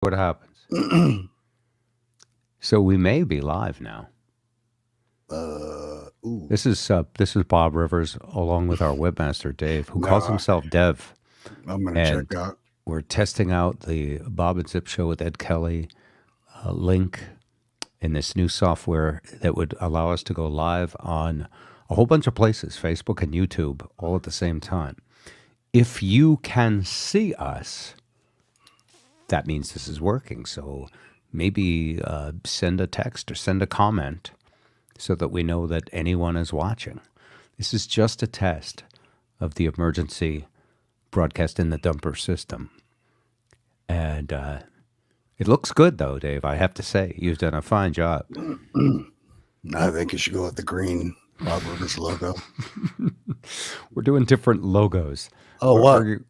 what happens. So we may be live now. Ooh. This is Bob Rivers along with our webmaster Dave, who calls himself Dev. I'm going to check out. We're testing out the Bob and Zip Show with Ed Kelly link in this new software that would allow us to go live on a whole bunch of places, Facebook and YouTube, all at the same time. If you can see us, that means this is working. So maybe send a text or send a comment so that we know that anyone is watching. This is just a test of the emergency broadcast in the dumper system. And it looks good, though, Dave. I have to say, you've done a fine job. I think you should go with the green Bob Rivers logo. We're doing different logos. Oh,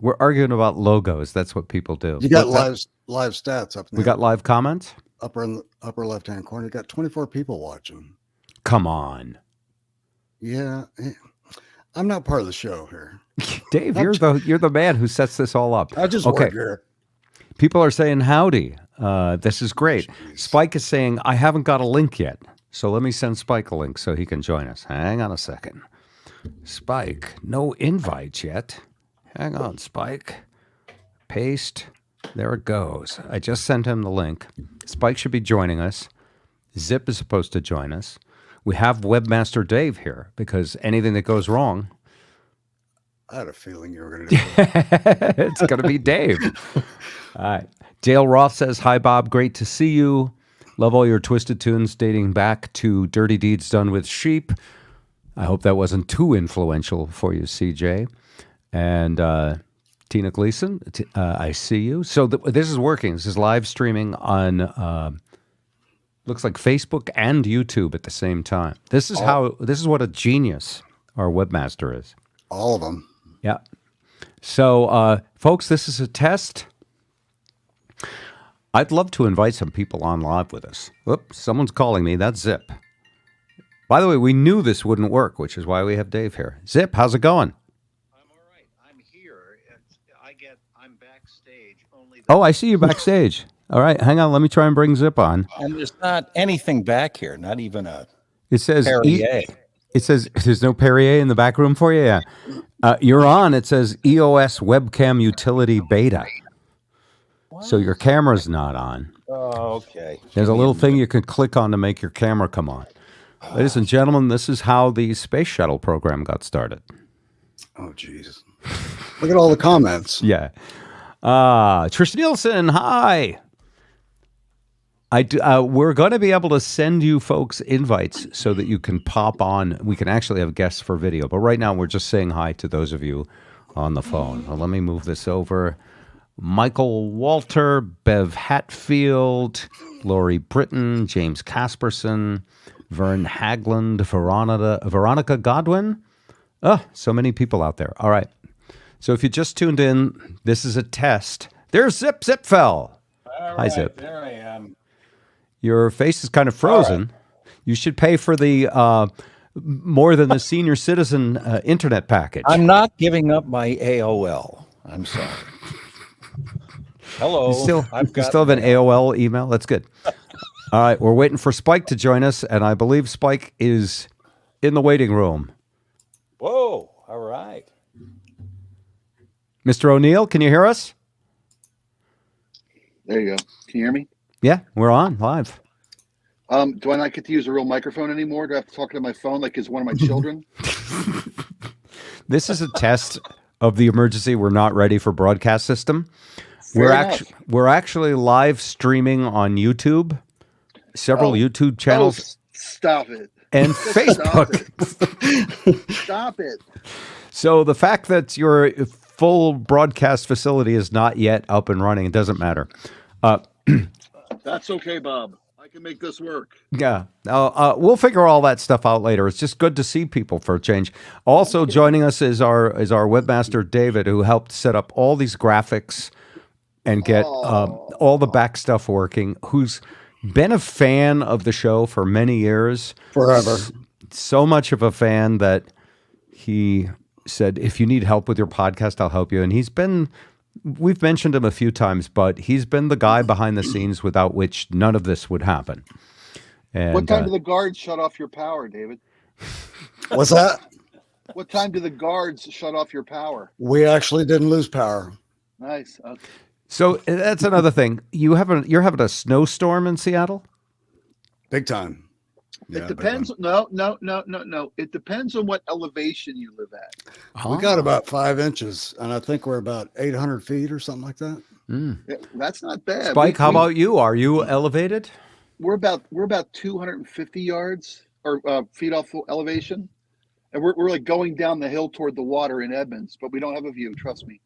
we're arguing about logos. That's what people do. You got live stats up there. We got live comments? Upper left-hand corner. You got 24 people watching. Come on. Yeah. I'm not part of the show here. Dave, you're the man who sets this all up. I just work here. People are saying howdy. This is great. Jeez. Spike is saying, I haven't got a link yet. So let me send Spike a link so he can join us. Hang on a second. Spike, no invite yet. Hang on, Spike. Paste. There it goes. I just sent him the link. Spike should be joining us. Zip is supposed to join us. We have Webmaster Dave here because anything that goes wrong, I had a feeling you were going to do it. It's going to be Dave. All right. Dale Roth says, hi, Bob. Great to see you. Love all your twisted tunes dating back to Dirty Deeds Done with Sheep. I hope that wasn't too influential for you, CJ. And Tina Gleason, I see you. So this is working. This is live streaming on, looks like Facebook and YouTube at the same time. This is what a genius our webmaster is. All of them. Yeah. So, folks, this is a test. I'd love to invite some people on live with us. Whoops, someone's calling me. That's Zip. By the way, we knew this wouldn't work, which is why we have Dave here. Zip, how's it going? I'm all right. I'm here. I'm backstage. I see you backstage. All right, hang on. Let me try and bring Zip on. And there's not anything back here, not even a It says Perrier. It says there's no Perrier in the back room for you. Yeah, you're on. It says EOS webcam utility beta. What? So your camera's not on. Oh, okay. There's a little thing you can click on to make your camera come on. Ladies and gentlemen, this is how the space shuttle program got started. Oh, Jesus! Look at all the comments. Yeah. Trish Nielsen, hi. We're going to be able to send you folks invites so that you can pop on. We can actually have guests for video, but right now we're just saying hi to those of you on the phone. Well, let me move this over. Michael Walter, Bev Hatfield, Lori Britton, James Casperson, Vern Hagland, Veronica Godwin. Oh, so many people out there. All right. So if you just tuned in, this is a test. There's Zip fell. Hi, Zip. There I am. Your face is kind of frozen. Right. You should pay for the more than the senior citizen internet package. I'm not giving up my AOL. I'm sorry. Hello. You still have an AOL email? That's good. All right. We're waiting for Spike to join us, and I believe Spike is in the waiting room. Whoa. All right. Mr. O'Neill, can you hear us? There you go. Can you hear me? Yeah, we're on live. Do I not get to use a real microphone anymore? Do I have to talk to my phone like it's one of my children? This is a test of the emergency we're not ready for broadcast system. We're actually live streaming on YouTube, several YouTube channels. Stop it. And Facebook. Stop it. So the fact that your full broadcast facility is not yet up and running, it doesn't matter. That's okay, Bob. I can make this work. Yeah. We'll figure all that stuff out later. It's just good to see people for a change. Also joining us is our webmaster, David, who helped set up all these graphics and get all the back stuff working, who's been a fan of the show for many years. Forever. So much of a fan that he said, if you need help with your podcast, I'll help you. And he's been we've mentioned him a few times, but he's been the guy behind the scenes without which none of this would happen. And What time do the guards shut off your power, David? What's that? What time do the guards shut off your power? We actually didn't lose power. Nice. Okay. so that's another thing. You're having a snowstorm in Seattle? Big time. Yeah, It big depends. No. It depends on what elevation you live at. time. We got about 5 inches, and I think we're about 800 feet or something like that. Yeah, that's not bad. Spike, how about you? Are you elevated? We're about 250 yards or feet off elevation, and we're like going down the hill toward the water in Edmonds, but we don't have a view. Trust me.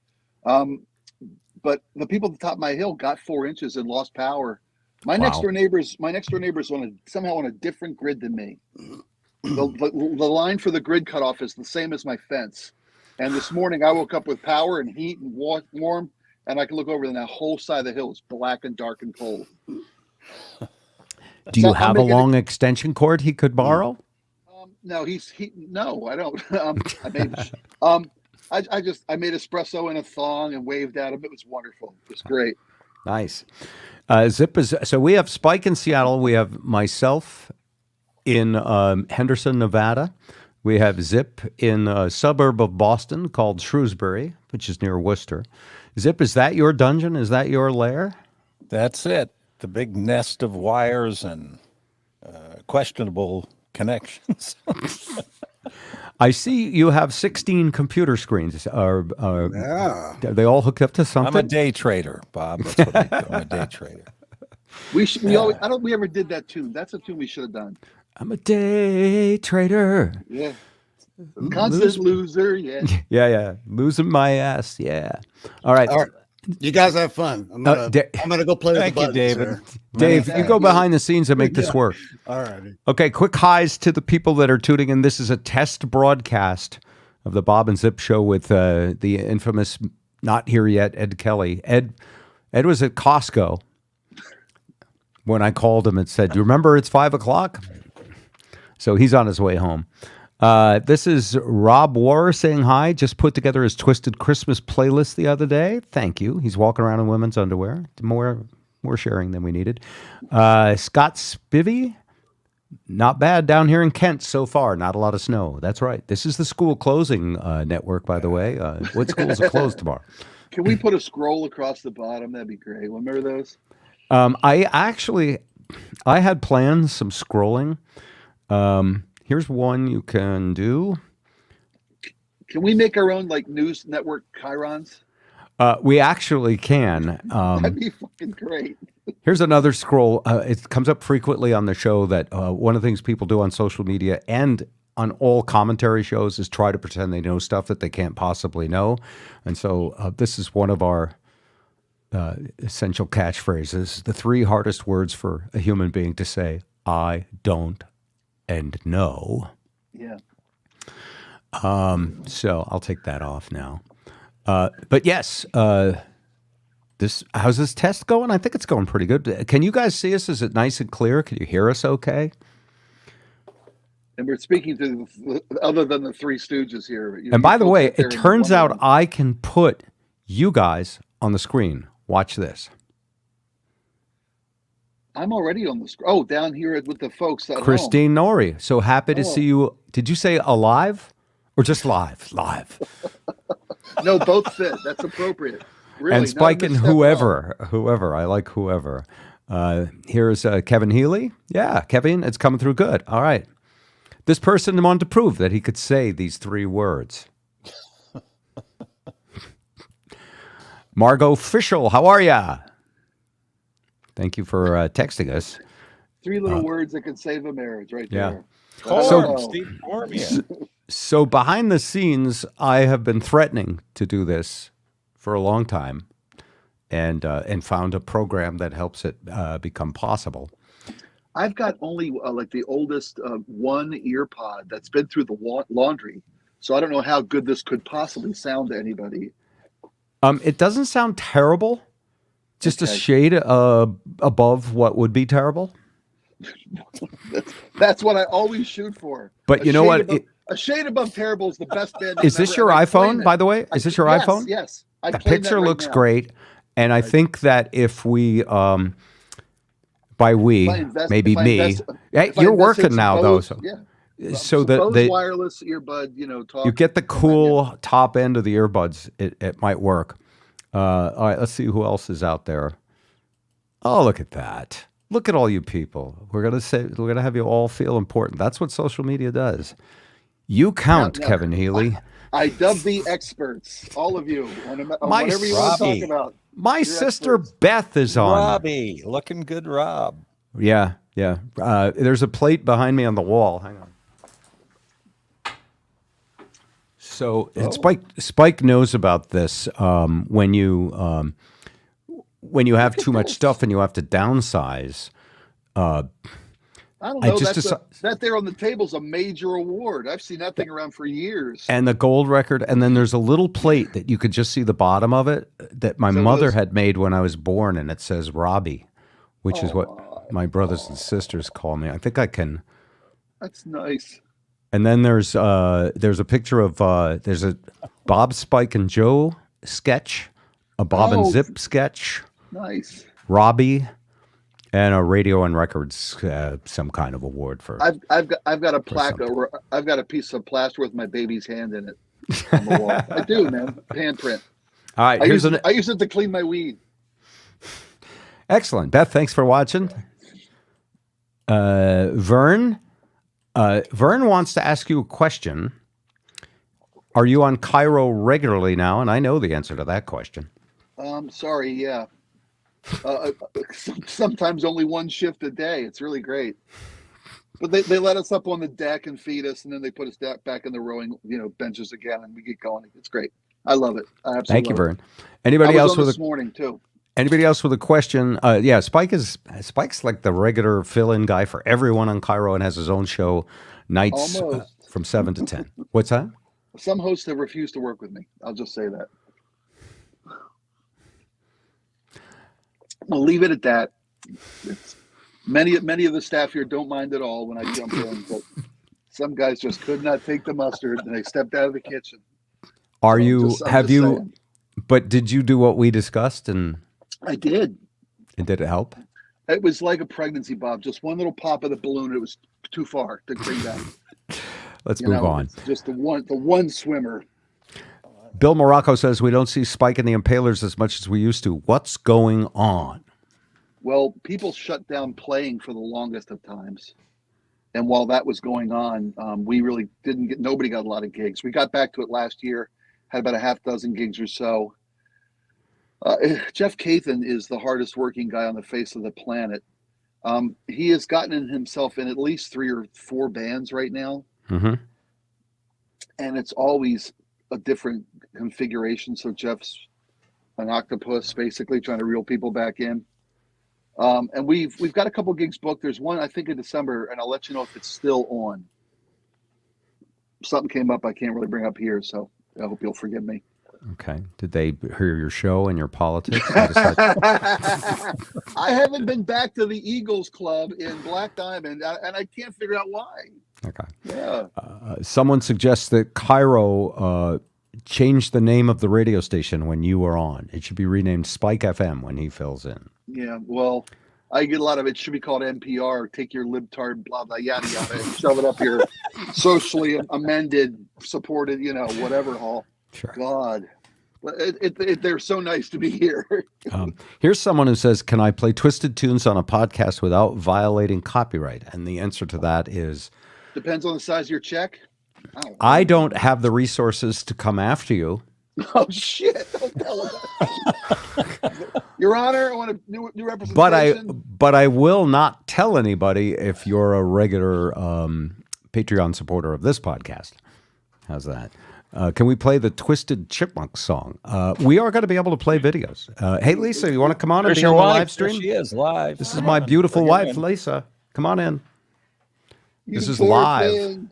But the people at the top of my hill got 4 inches and lost power. My next door neighbors somehow on a different grid than me. The line for the grid cutoff is the same as my fence. And this morning I woke up with power and heat and warm, and I can look over and that whole side of the hill is black and dark and cold. Do you have a long extension cord he could borrow? No, no, I don't. I made espresso in a thong and waved at him. It was wonderful. It was great. Nice. Zip is so we have Spike in Seattle. We have myself in Henderson, Nevada. We have Zip in a suburb of Boston called Shrewsbury, which is near Worcester. Zip, is that your dungeon? Is that your lair? That's it. The big nest of wires and questionable connections. I see you have 16 computer screens. Are they all hooked up to something? I'm a day trader, Bob. That's what I do. I'm a day trader. I don't we ever did that tune. That's a tune we should have done. I'm a day trader. Yeah. Constant loser, yeah. Yeah. Losing my ass. Yeah. All right. You guys have fun. I'm gonna go play with the Thank you, buttons David. here. Dave, you go behind the scenes and make this work. All righty. Okay, quick highs to the people that are tuning in. This is a test broadcast of the Bob and Zip show with the infamous, not here yet, Ed Kelly. Ed was at Costco when I called him and said, "Do you remember it's 5 o'clock?" So he's on his way home. This is Rob War saying hi. Just put together his Twisted Christmas playlist the other day. Thank you. He's walking around in women's underwear. More sharing than we needed. Scott Spivey, not bad down here in Kent so far. Not a lot of snow. That's right. This is the school closing network, by the way. What schools are closed tomorrow? Can we put a scroll across the bottom? That'd be great. Remember those? I had plans, some scrolling. Here's one you can do. Can we make our own like news network chyrons? We actually can. That'd be fucking great. Here's another scroll. It comes up frequently on the show that one of the things people do on social media and on all commentary shows is try to pretend they know stuff that they can't possibly know. And so this is one of our essential catchphrases. The 3 hardest words for a human being to say: I don't and no. Yeah. So I'll take that off now. But yes, how's this test going? I think it's going pretty good. Can you guys see us? Is it nice and clear? Can you hear us okay? And we're speaking to other than the Three Stooges here. And by the way, it turns out I can put you guys on the screen. Watch this. I'm already on the screen. Oh, down here with the folks at Christine Nori. So happy to see you. Did you say alive or just live? Live. No, both fit. That's appropriate. Really, and Spike and whoever. I like whoever. Here's Kevin Healy. Yeah, Kevin, it's coming through good. All right. This person wanted to prove that he could say these 3 words. Margot Fischel, how are ya? Thank you for texting us. 3 little words that could save a marriage right there. Steve Cormier. So behind the scenes, I have been threatening to do this for a long time and found a program that helps it become possible. I've got only like the oldest one ear pod that's been through the laundry. So I don't know how good this could possibly sound to anybody. It doesn't sound terrible. Just a shade above what would be terrible. That's what I always shoot for. But you know what? A shade above terrible is the best band. Is this your iPhone, by the way? Is this your iPhone? Yes. The playing picture that right looks now. great, and I think that if we, by we, maybe if I me, invest, hey, if I you're invest in working some now though, Bose, so yeah, so some the Bose wireless earbud, you talk. get the don't mind me. cool top end of the earbuds. It might work. All right, let's see who else is out there. Oh, look at that! Look at all you people. We're gonna have you all feel important. That's what social media does. You count, Now, Kevin Healy. I dub the experts, all of you, on My whatever you want to talk Robbie. about. My You're sister experts. Beth is on. Robbie, looking good, Rob. Yeah. There's a plate behind me on the wall. Hang on. So Spike knows about this. When you have too much stuff and you have to downsize. I don't I know. just That there on the table is a major award. I've seen that thing around for years. And the gold record, and then there's a little plate that you could just see the bottom of it that my mother had made when I was born, and it says Robbie, which is what my brothers and sisters call me. I think I can. That's nice. And then there's a picture of there's a Bob, Spike, and Joe sketch, a Bob and Zip sketch, Nice. Robbie, and a radio and records some kind of award for. I've got a plaque over. I've got a piece of plaster with my baby's hand in it on the wall. I do, man. Handprint. All right, I use it to clean my weed. Excellent, Beth. Thanks for watching. Vern wants to ask you a question. Are you on Cairo regularly now? And I know the answer to that question. Sorry, yeah. Sometimes only one shift a day. It's really great. But they let us up on the deck and feed us, and then they put us back in the rowing, benches again, and we get going. It's great. I love it. I absolutely Thank you, love Vern. it. Anybody else with this morning too? Anybody else with a question? Yeah, Spike's like the regular fill-in guy for everyone on Cairo and has his own show nights from 7 to 10. What's that? Some hosts have refused to work with me. I'll just say that. We'll leave it at that. Many of the staff here don't mind at all when I jump in, but some guys just could not take the mustard, and they stepped out of the kitchen. But did you do what we discussed? And I did. And did it help? It was like a pregnancy, Bob. Just one little pop of the balloon. It was too far to bring back. Let's move on. Just the one swimmer. Bill Morocco says we don't see Spike and the Impalers as much as we used to. What's going on? Well, people shut down playing for the longest of times. And while that was going on, we really nobody got a lot of gigs. We got back to it last year, had about a half dozen gigs or so. Jeff Cathan is the hardest working guy on the face of the planet. He has gotten himself in at least 3 or 4 bands right now. Mm-hmm. And it's always a different configuration. So Jeff's an octopus, basically trying to reel people back in. And we've got a couple gigs booked. There's one, I think, in December, and I'll let you know if it's still on. Something came up I can't really bring up here, so I hope you'll forgive me. Okay. Did they hear your show and your politics? I haven't been back to the Eagles Club in Black Diamond, and I can't figure out why. Okay. Yeah. Someone suggests that Cairo changed the name of the radio station when you were on. It should be renamed Spike FM when he fills in. Yeah, well, I get a lot of it. Should be called NPR. Take your libtard, blah, blah, yada, yada, and shove it up your socially amended, supported, whatever hall. Sure. God. They're so nice to be here. Here's someone who says, can I play Twisted Tunes on a podcast without violating copyright? And the answer to that is... Depends on the size of your check. I don't have the resources to come after you. Oh, shit. Don't tell them. Your Honor, I want a new representation. But I will not tell anybody if you're a regular Patreon supporter of this podcast. How's that? Can we play the Twisted Chipmunk song? We are going to be able to play videos. Hey, Lisa, you want to come on and be on the live stream? She is live. This is my beautiful wife, Lisa. Come on in. This is live. Thing.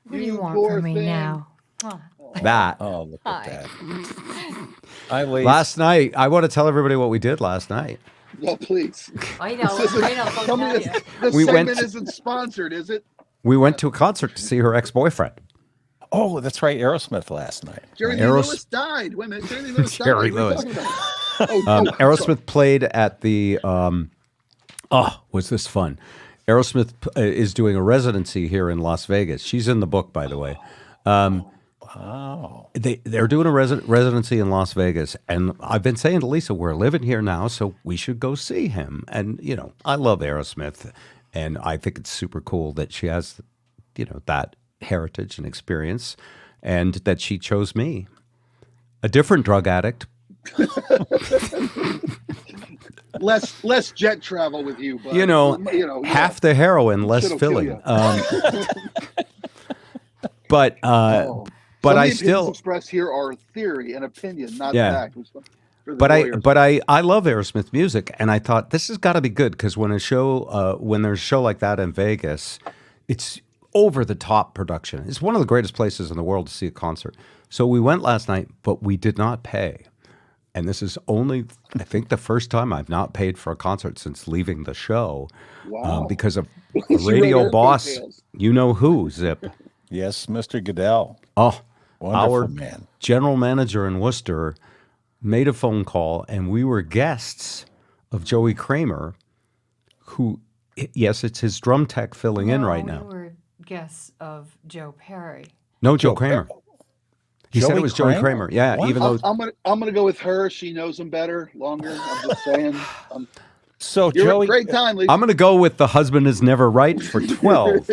What do you want from me now? Oh. That. Oh, look at Hi. that. Hi, Lisa. Last night, I want to tell everybody what we did last night. No, please. I know. The segment isn't sponsored, is it? We went to a concert to see her ex-boyfriend. Oh, that's right. Aerosmith last night. Jerry Lee Lewis died. Wait a minute. Jerry Lee Lewis died. Jerry What are you Lewis. talking about? Aerosmith played at the. Was this fun? Aerosmith is doing a residency here in Las Vegas. She's in the book, by the way. Wow. They're doing a residency in Las Vegas, and I've been saying to Lisa, we're living here now, so we should go see him. And I love Aerosmith, and I think it's super cool that she has, that heritage and experience, and that she chose me, a different drug addict. Less jet travel with you, but half the heroin, less Shit'll kill filling. ya. But Some I of the opinions still. expressed here are theory and opinion, not Yeah. fact. For the But lawyers. I love Aerosmith music, and I thought this has got to be good because when there's a show like that in Vegas, it's over the top production. It's one of the greatest places in the world to see a concert. So we went last night, but we did not pay, and this is only I think the first time I've not paid for a concert since leaving the show, Wow. because of a You rode radio our boss. coattails. You know who, Zip? Yes, Mr. Goodell. Oh, Wonderful our man. general manager in Worcester made a phone call, and we were guests of Joey Kramer, who, yes, it's his drum tech filling in right now. We were guests of Joe Perry. No, Joe Kramer. He said Joey it was Joey Kramer? Kramer. Yeah, What? even though I'm gonna go with her. She knows him better, longer. I'm just saying. So You're Joey, a great time, Lisa. I'm going to go with the husband is never right for 12.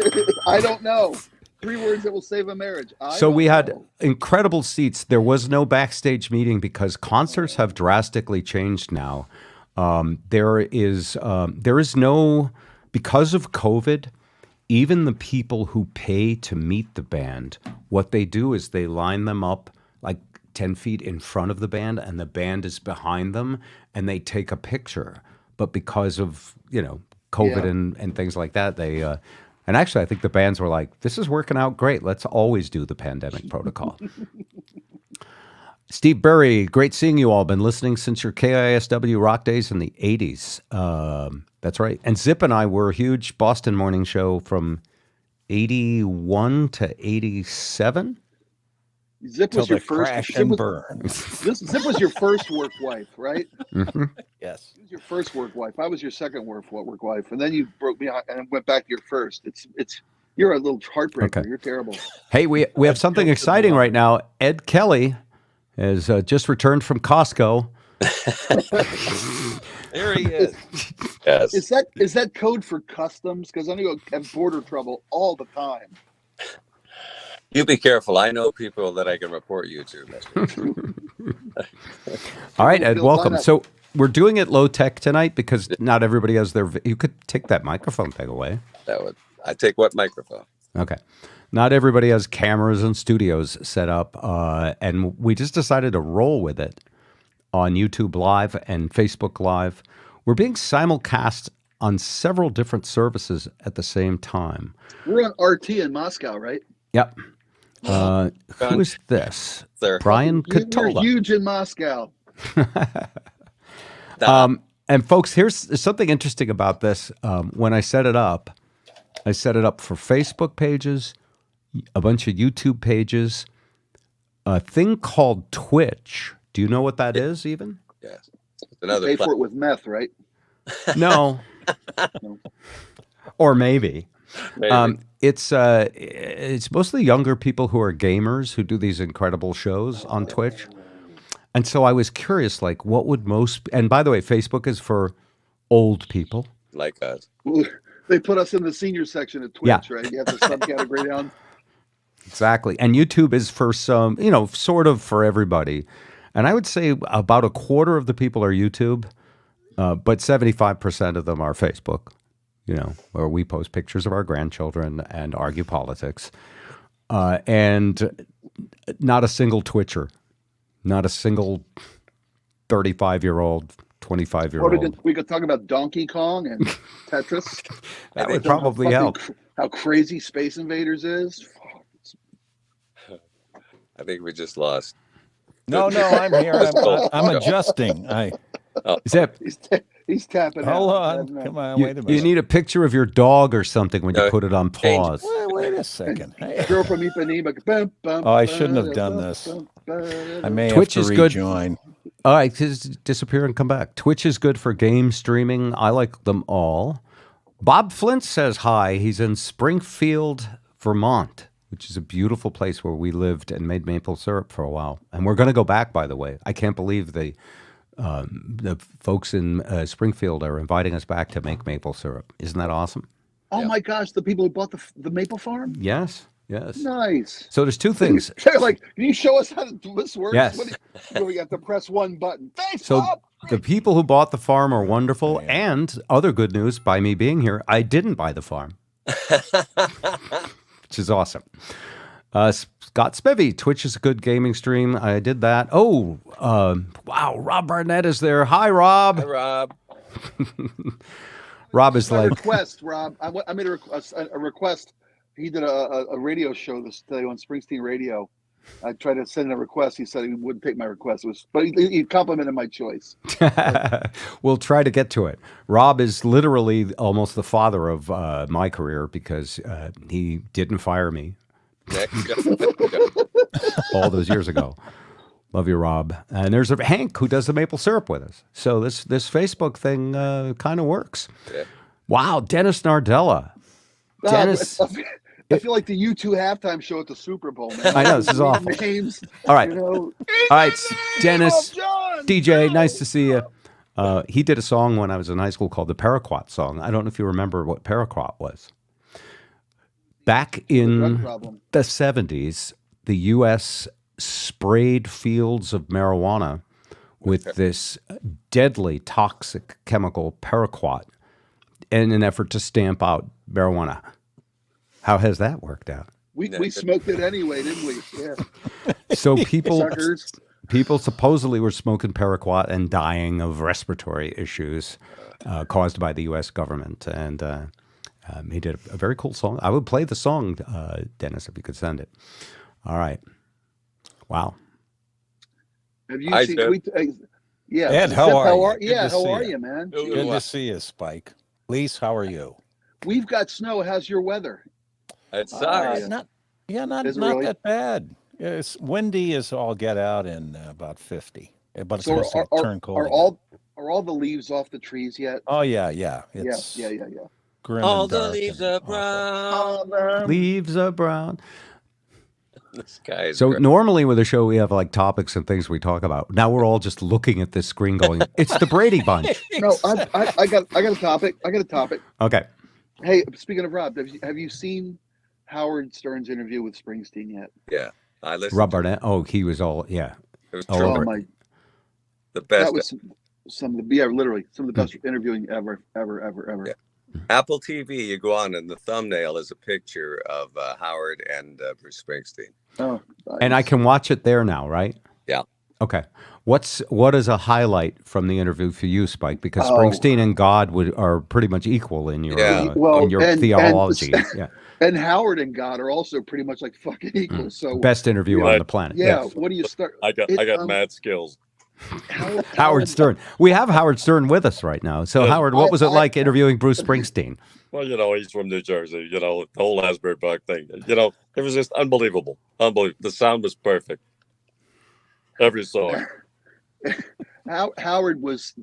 I don't know. 3 words that will save a marriage. So we had know. incredible seats. There was no backstage meeting because concerts have drastically changed now. There is no, because of COVID, even the people who pay to meet the band, what they do is they line them up like 10 feet in front of the band, and the band is behind them, and they take a picture. But because of, COVID Yeah. and things like that, they and actually I think the bands were like, this is working out great. Let's always do the pandemic protocol. Steve Burry, great seeing you all. Been listening since your KISW rock days in the 80s. That's right. And Zip and I were a huge Boston morning show from 81 to 87. Zip till was your the first. crash Zip and was, burn. Zip was your first work wife, right? Yes. She was your first work wife. I was your second work wife, and then you broke me out and went back to your first. It's you're a little heartbreaker. Okay. You're terrible. Hey, we have something exciting right now. Ed Kelly has just returned from Costco. There he is. Yes. Is that code for customs? Because I know you have border trouble all the time. You be careful. I know people that I can report you to, mister. All right, Ed, Feels welcome. lined up. So we're doing it low tech tonight because not everybody has their. You could take that microphone thing away. I take what microphone? Okay. Not everybody has cameras and studios set up, and we just decided to roll with it on YouTube Live and Facebook Live. We're being simulcast on several different services at the same time. We're on RT in Moscow, right? Yep. Who is this? Sir. Brian You're Catola. huge in Moscow. And folks, here's something interesting about this. When I set it up for Facebook pages, a bunch of YouTube pages, a thing called Twitch. Do you know what that is even? Yes. It's another Pay for it with meth, right? No. Or maybe. maybe. It's mostly younger people who are gamers who do these incredible shows on Twitch. And so I was curious, like, what would most... And by the way, Facebook is for old people. Like us. They put us in the senior section at Twitch, Yeah. right? You have the subcategory down. Exactly. And YouTube is for some, sort of for everybody. And I would say about a quarter of the people are YouTube, but 75% of them are Facebook, where we post pictures of our grandchildren and argue politics. And not a single Twitcher, not a single 35-year-old, 25-year-old. We could talk about Donkey Kong and Tetris. That would probably help. How crazy Space Invaders is. I think we just lost. No, I'm here. I'm adjusting. Zip, He's tapping Hold out. on. Come on. You, Wait a you minute. need a picture of your dog or something when you No, put it on change- pause. Wait a second. Hey. Girl from Ipanema. Oh, I shouldn't have done this. I may Twitch have is to good. rejoin. All right, just disappear and come back. Twitch is good for game streaming. I like them all. Bob Flint says hi. He's in Springfield, Vermont, which is a beautiful place where we lived and made maple syrup for a while. And we're going to go back, by the way. I can't believe the folks in Springfield are inviting us back to make maple syrup. Isn't that awesome? Oh my gosh, the people who bought the maple farm? Yes, yes. Nice. So there's two things. They're like, can you show us how this works? Yes. We have to press one button. Thanks, So Bob. the people who bought the farm are wonderful. And other good news, by me being here, I didn't buy the farm, which is awesome. Scott Spivey, Twitch is a good gaming stream. I did that. Oh, wow. Rob Barnett is there. Hi, Rob. Hi, Rob. Rob is My like, request, Rob. I made a request. He did a radio show this day on Springsteen Radio. I tried to send a request. He said he wouldn't take my request. But he complimented my choice. we'll try to get to it. Rob is literally almost the father of my career because he didn't fire me Next. all those years ago. Love you, Rob. And there's a Hank who does the maple syrup with us. So this Facebook thing kind of works. Yeah. Wow, Dennis Nardella. Dennis. I feel like the U2 halftime show at the Super Bowl, man. I know, this is awful. Names, All right. you know. All right, Dennis, John, DJ, nice to see you. He did a song when I was in high school called the Paraquat song. I don't know if you remember what Paraquat was. Back in drug problem. the 70s, the U.S. sprayed fields of marijuana with this deadly toxic chemical Paraquat in an effort to stamp out marijuana. How has that worked out? We smoked it anyway, didn't we? Yeah. So people Suckers. people supposedly were smoking Paraquat and dying of respiratory issues caused by the U.S. government. And he did a very cool song. I would play the song, Dennis, if you could send it. All right. Wow. Have you Hi, seen? Jeff. Yeah. Ed, Jeff, how are you? Yeah, Good to how see are you. you, man? Good Good to see you, Spike. Lise, how are you? We've got snow. How's your weather? It sucks. Not Is it not really? that bad. It's windy as all get out and about 50. But it's So supposed to turn cold. are all the leaves off the trees yet? Oh yeah. It's Yeah. grim All and the dark leaves and are awful. brown. Leaves are brown. This guy is So great. normally with a show, we have like topics and things we talk about. Now we're all just looking at this screen going, it's the Brady Bunch. No, I got a topic. Okay. Hey, speaking of Rob, have you seen Howard Stern's interview with Springsteen yet? Yeah, I listened. Rob Barnett. Oh, he was all, yeah. It was Oh, terrific. Oh my, The best. that was some of the literally some of the best interviewing ever. Yeah. Apple TV, you go on, and the thumbnail is a picture of Howard and Bruce Springsteen. Oh, And I can watch it there now, right? Yeah. Okay. What is a highlight from the interview for you, Spike? Because Oh. Springsteen and God are pretty much equal in your Yeah. Well, in your and- theology. Yeah. and Howard and God are also pretty much like fucking equal. So Best interview on Right. the planet. yeah, Yes. what do you start? I got It, mad skills. Howard Stern. We have Howard Stern with us right now. So Yes. Howard, what was it I- like interviewing Bruce Springsteen? Well, he's from New Jersey. The whole Asbury Park thing. It was just unbelievable. Unbelievable. The sound was perfect. Every song. Howard was,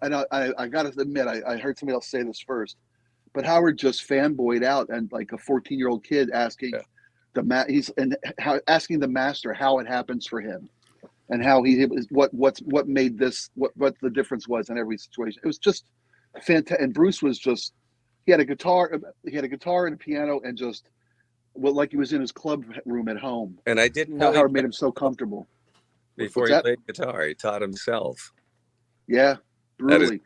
and I got to admit, I heard somebody else say this first, but Howard just fanboyed out and like a 14-year-old kid asking asking the master how it happens for him, and how what made this what the difference was in every situation. It was just fantastic. And Bruce was just he had a guitar and a piano and just like he was in his club room at home. And I didn't know Howard made him so comfortable. before What's he that? played guitar. He taught himself. Yeah, That is- brutally.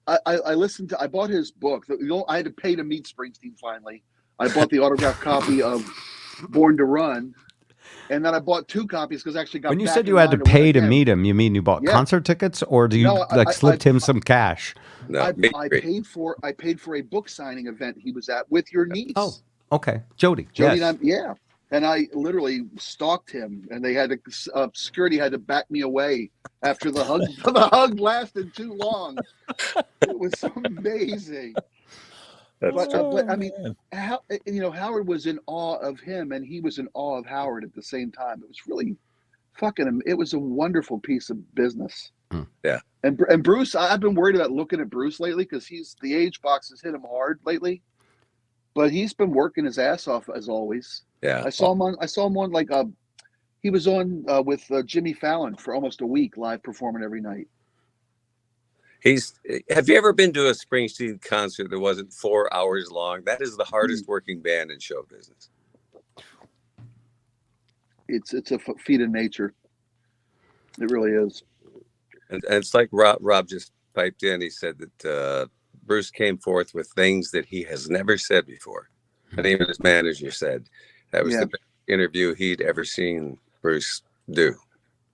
I listened to. I bought his book. I had to pay to meet Springsteen. Finally, I bought the autographed copy of Born to Run, and then I bought 2 copies because I actually got. When you back said in you had to line pay to win meet him, you mean you bought Yeah. concert tickets, or do you No, I- slipped him some cash? No, I me. paid for a book signing event he was at with your niece. Oh, okay, Jody. Jody Yes. and I, yeah. and I literally stalked him, and they had to security had to back me away after the hug. The hug lasted too long. It was amazing. That's true. But I mean, how, Howard was in awe of him, and he was in awe of Howard at the same time. It was really it was a wonderful piece of business. Yeah. And Bruce, I've been worried about looking at Bruce lately because the age box has hit him hard lately, but he's been working his ass off as always. Yeah. I saw him on like he was on with Jimmy Fallon for almost a week, live performing every night. Have you ever been to a Springsteen concert that wasn't 4 hours long? That is the hardest working band in show business. It's a feat of nature. It really is. And it's like Rob just piped in. He said that Bruce came forth with things that he has never said before. And even his manager said that was the best interview he'd ever seen Bruce do.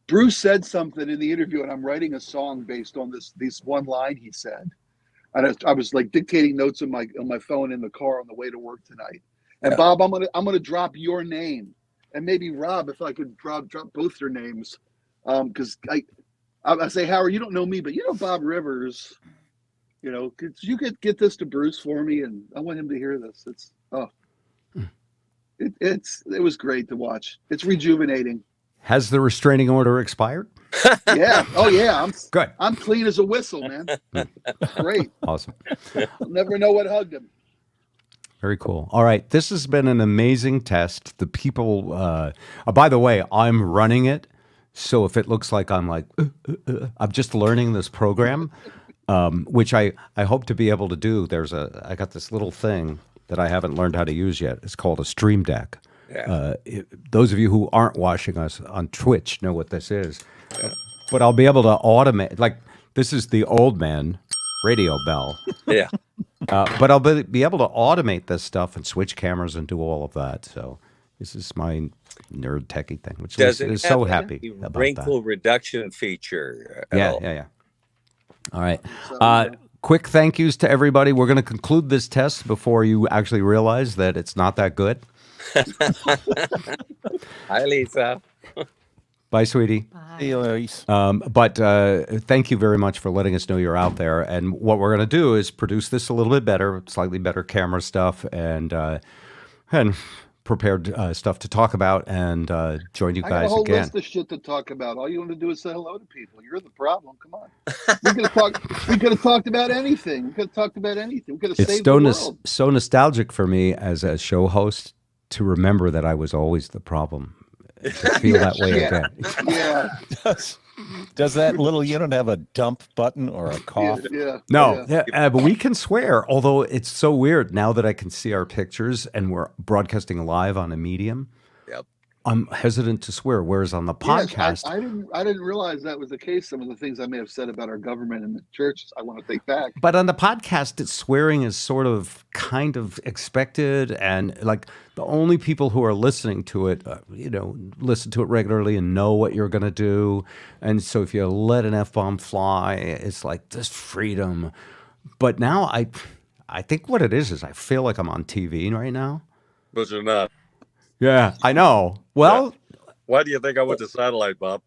Bruce said something in the interview, and I'm writing a song based on this one line he said. And I was like dictating notes on my phone in the car on the way to work tonight. And Bob, I'm gonna drop your name, and maybe Rob, if I could drop both their names, because I say, Howard, you don't know me, but you know Bob Rivers. Could you get this to Bruce for me? And I want him to hear this. It was great to watch. It's rejuvenating. Has the restraining order expired? Yeah. Oh yeah. Good. I'm clean as a whistle, man. Great. Awesome. I'll never know what hugged him. Very cool. All right. This has been an amazing test. The people, by the way, I'm running it. So if it looks like I'm like, I'm just learning this program, which I hope to be able to do. I got this little thing that I haven't learned how to use yet. It's called a Stream Deck. Yeah. Those of you who aren't watching us on Twitch know what this is. But I'll be able to automate, like this is the old man radio bell. Yeah. But I'll be able to automate this stuff and switch cameras and do all of that. So this is my nerd techie thing, which is so happy about wrinkle that. reduction feature? Yeah. All right. Quick thank yous to everybody. We're going to conclude this test before you actually realize that it's not that good. Hi, Lisa. Bye, sweetie. Bye. See you, Elise. But thank you very much for letting us know you're out there. And what we're going to do is produce this a little bit better, slightly better camera stuff, and prepared stuff to talk about, and join you I got guys a whole again. list of shit to talk about. All you want to do is say hello to people. You're the problem. Come on. We could have talked about anything. We could have talked about anything. We could have It's saved the world. so nostalgic for me as a show host to remember that I was always the problem. To feel that way again. Yeah. Does that little unit have a dump button or a cough? Yeah. No, Yeah. but we can swear, although it's so weird now that I can see our pictures and we're broadcasting live on a medium. Yep. I'm hesitant to swear, whereas on the Yes, podcast, I didn't realize that was the case. Some of the things I may have said about our government and the church, I want to take back. but on the podcast, swearing is sort of kind of expected, and like the only people who are listening to it, listen to it regularly and know what you're going to do. And so if you let an F-bomb fly, it's like this freedom. But now I think what it is I feel like I'm on TV right now. But you're not. Yeah, I know. Well, Why do you think I went to satellite, Bob?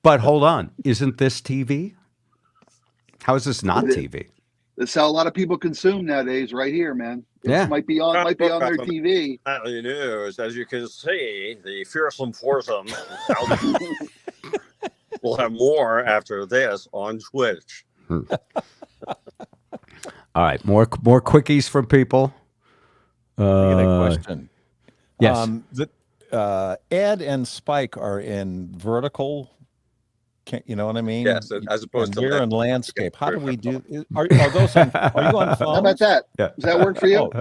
but hold on. Isn't this TV? How is this not TV? That's how a lot of people consume nowadays, right here, man. Yeah. Might be on their TV. News, as you can see, the fearsome foursome will have more after this on Twitch. All right, more quickies from people. I got a question. Yes. Ed and Spike are in vertical. You know what I mean? Yes, as opposed to we're in landscape. How do we do? Are those? Are you on phone? How about that? Yeah. Does that work for you?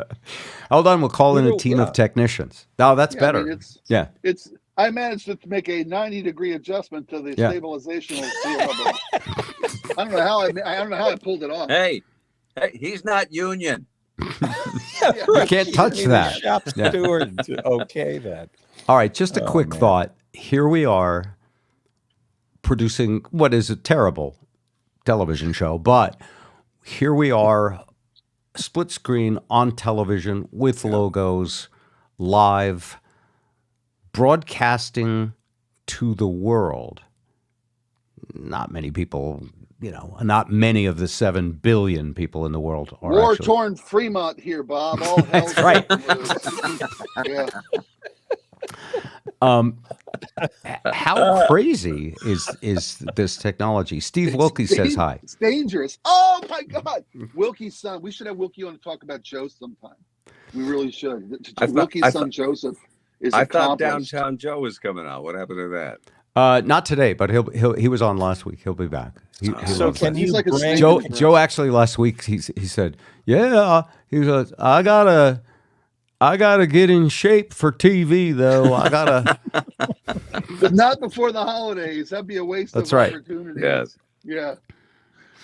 Hold on, we'll call in a team of technicians. No, that's better. I mean, yeah. I managed to make a 90-degree adjustment to the stabilization of the I don't know how I pulled it off. Hey, he's not union. You can't touch that. Shop steward. Okay, then. All right, just a quick thought. Here we are producing what is a terrible television show, but here we are, split screen on television with logos, live broadcasting to the world. Not many people, not many of the 7 billion people in the world are actually. War-torn Fremont here, Bob. All hell's right. Yeah. How crazy is this technology? Steve Wilkie says hi. It's dangerous. Oh my God, Wilkie's son. We should have Wilkie on to talk about Joe sometime. We really should. Wilkie's son Joseph is. I thought Downtown Joe was coming out. What happened to that? Not today, but he was on last week. He'll be back. So can you like bring Joe actually last week he said, yeah, he said, I gotta get in shape for TV though. I gotta but not before the holidays. That'd be a waste That's of right. opportunity. Yes. Yeah.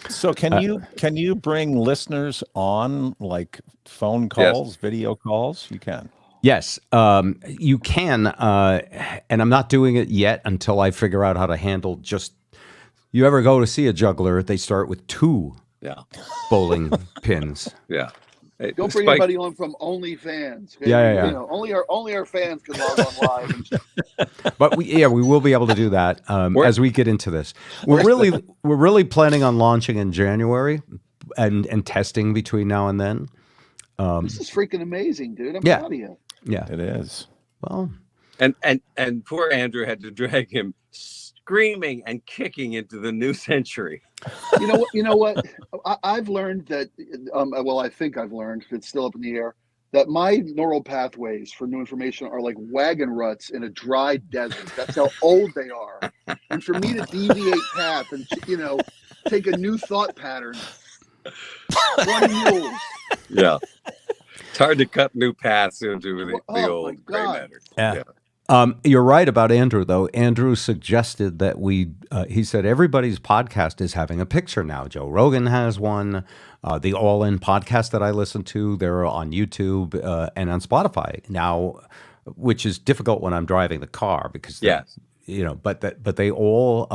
So can you bring listeners on, like phone calls, video calls? You can. Yes, you can, and I'm not doing it yet until I figure out how to handle just. You ever go to see a juggler? They start with 2 bowling pins. Yeah. Hey, Don't bring anybody on from OnlyFans. Okay? Yeah. Only our fans can log on live. But we will be able to do that as we get into this. We're really planning on launching in January and testing between now and then. This is freaking amazing, dude. I'm proud of you. Yeah, It is. well, And poor Andrew had to drag him screaming and kicking into the new century. You know what? I've learned that. I think I've learned. It's still up in the air. That my neural pathways for new information are like wagon ruts in a dry desert. That's how old they are. And for me to deviate path and take a new thought pattern, 20 mules. Yeah. It's hard to cut new paths into the old gray matter. yeah. You're right about Andrew, though. Andrew suggested that he said everybody's podcast is having a picture now. Joe Rogan has one. The All In podcast that I listen to, they're on YouTube and on Spotify now, which is difficult when I'm driving the car because but they all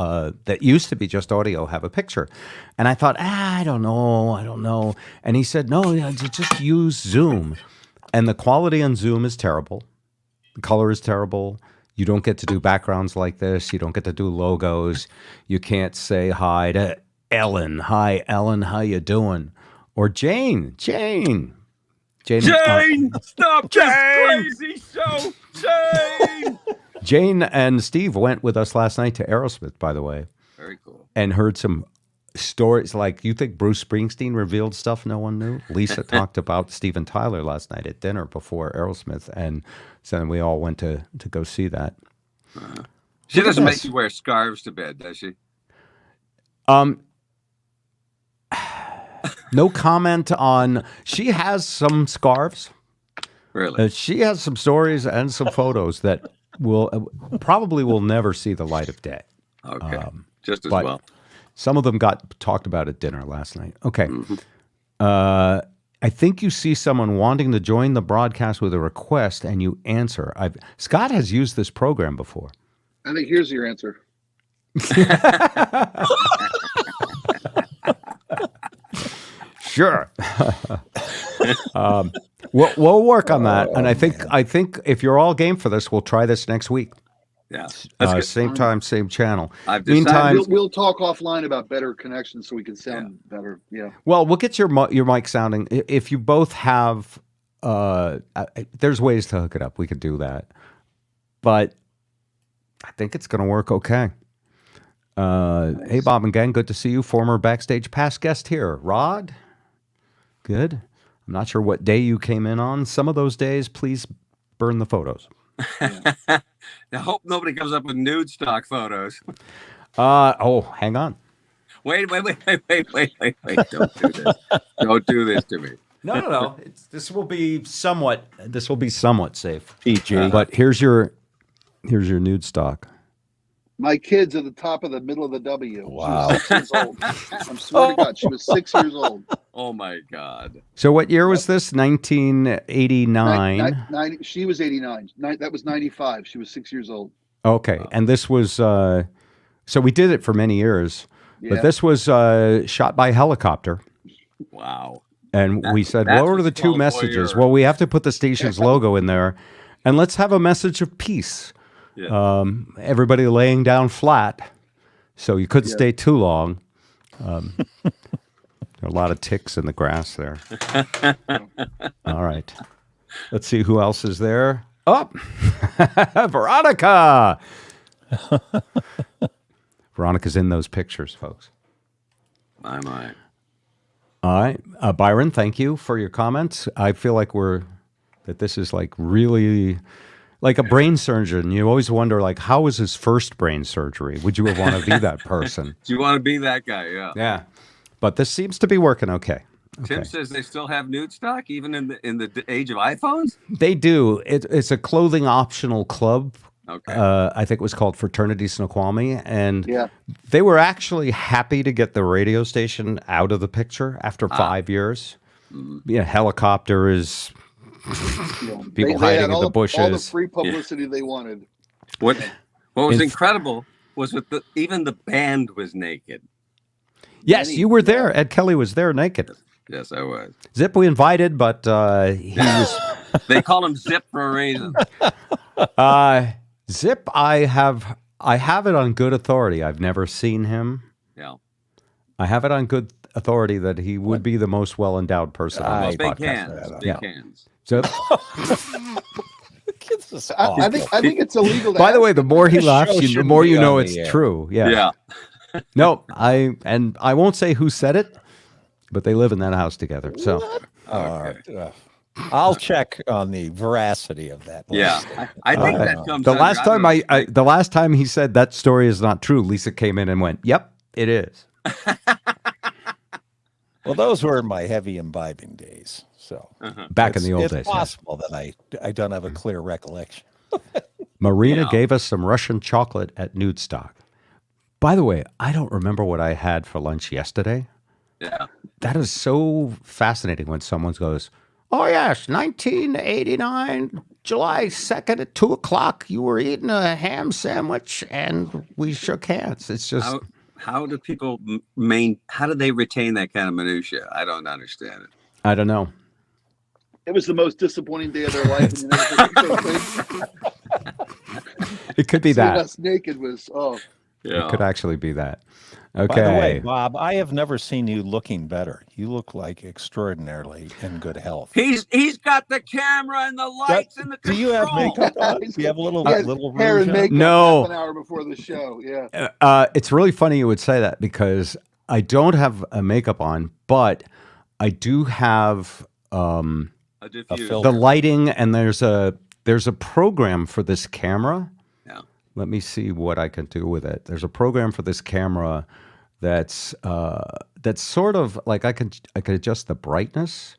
that used to be just audio have a picture. And I thought, I don't know. And he said, no, just use Zoom. And the quality on Zoom is terrible. The color is terrible. You don't get to do backgrounds like this. You don't get to do logos. You can't say hi to Ellen. Hi, Ellen, how you doing? Or Jane. Stop this crazy show, Jane! Jane and Steve went with us last night to Aerosmith, by the way. Very cool. And heard some stories. Like, you think Bruce Springsteen revealed stuff no one knew? Lisa talked about Steven Tyler last night at dinner before Aerosmith, and so then we all went to go see that. She doesn't make you wear scarves to bed, does she? No comment on. She has some scarves. Really? She has some stories and some photos that probably will never see the light of day. Okay. Just as well. Some of them got talked about at dinner last night. Okay. I think you see someone wanting to join the broadcast with a request and you answer. Scott has used this program before. I think here's your answer. Sure. We'll work on that. And I think if you're all game for this, we'll try this next week. Yeah. Same time, same channel. Meantime, we'll talk offline about better connections so we can sound better. Yeah. Well, we'll get your mic sounding. If you both have, there's ways to hook it up. We could do that, but I think it's going to work okay. Nice. Hey, Bob and gang, good to see you. Former Backstage Pass guest here, Rod. Good. I'm not sure what day you came in on. Some of those days, please burn the photos. I hope nobody comes up with nude stock photos. Hang on. Wait. Don't do this. Don't do this to me. No. This will be somewhat safe. PG. But here's your nude stock. My kid's at the top of the middle of the W. Wow. She was 6 years old. I'm swear to God, she was 6 years old. Oh my God. So what year was this? 1989. She was 89. That was 95. She was 6 years old. Okay, and this was so we did it for many years, but this was shot by helicopter. Wow. And we said, what were the two messages? Well, we have to put the station's logo in there. And let's have a message of peace. Yeah. Everybody laying down flat, so you couldn't stay too long. There are a lot of ticks in the grass there. All right. Let's see who else is there. Oh, Veronica. Veronica's in those pictures, folks. My. All right. Byron, thank you for your comments. I feel like this is like really like a brain surgeon. You always wonder, like, how was his first brain surgery? Would you want to be that person? Do you want to be that guy? Yeah. Yeah. But this seems to be working okay. Tim says they still have nude stock even in the age of iPhones. They do. It's a clothing optional club. Okay. I think it was called Fraternity Snoqualmie, and they were actually happy to get the radio station out of the picture after 5 years. Yeah, helicopter is people hiding in the bushes. All the free publicity they wanted. What was incredible was even the band was naked. Yes, you were there. Ed Kelly was there naked. Yes, I was. Zip we invited, but he was. They call him Zip for a reason. Zip, I have it on good authority. I've never seen him. Yeah. I have it on good authority that he would be the most well-endowed person on this big podcast. Big hands. So, I think it's illegal. By the way, the more he laughs, the more you know it's true. Yeah. Yeah. No, I won't say who said it, but they live in that house together. So, I'll check on the veracity of that. Yeah, I think that comes. The last time he said that story is not true, Lisa came in and went, "Yep, it is." Well, those were my heavy imbibing days. So back in the old days, it's possible that I don't have a clear recollection. Marina gave us some Russian chocolate at Nude Stock. By the way, I don't remember what I had for lunch yesterday. Yeah, that is so fascinating when someone goes, "Oh yes, 1989, July 2nd at 2:00, you were eating a ham sandwich and we shook hands." It's just how do people how do they retain that kind of minutia? I don't understand it. I don't know. It was the most disappointing day of their life. It could be that. Us naked was It could actually be that. Okay. By the way, Bob, I have never seen you looking better. You look like extraordinarily in good health. He's got the camera and the lights and the control. Do you have makeup on? Do you have a little hair and makeup? No. Half an hour before the show. Yeah. It's really funny you would say that because I don't have a makeup on, but I do have the lighting, and there's a program for this camera. Yeah. Let me see what I can do with it. There's a program for this camera that's sort of like I can adjust the brightness.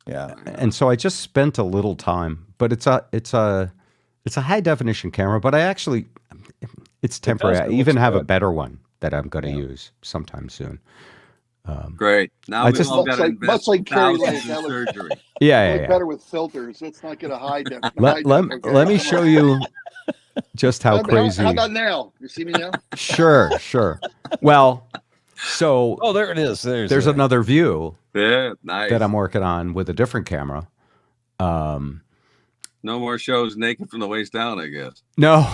Yeah. And so I just spent a little time, but it's a high definition camera, but it's temporary. I even have a better one that I'm going to use sometime soon. Great. Now we all got to invest much like Carrie thousands in surgery. Yeah. Better with filters. Let's not get a high def. Let me show you just how crazy. How about now? You see me now? Sure. Well, so there it is. There's another view. Yeah, nice. That I'm working on with a different camera. No more shows naked from the waist down, I guess. No,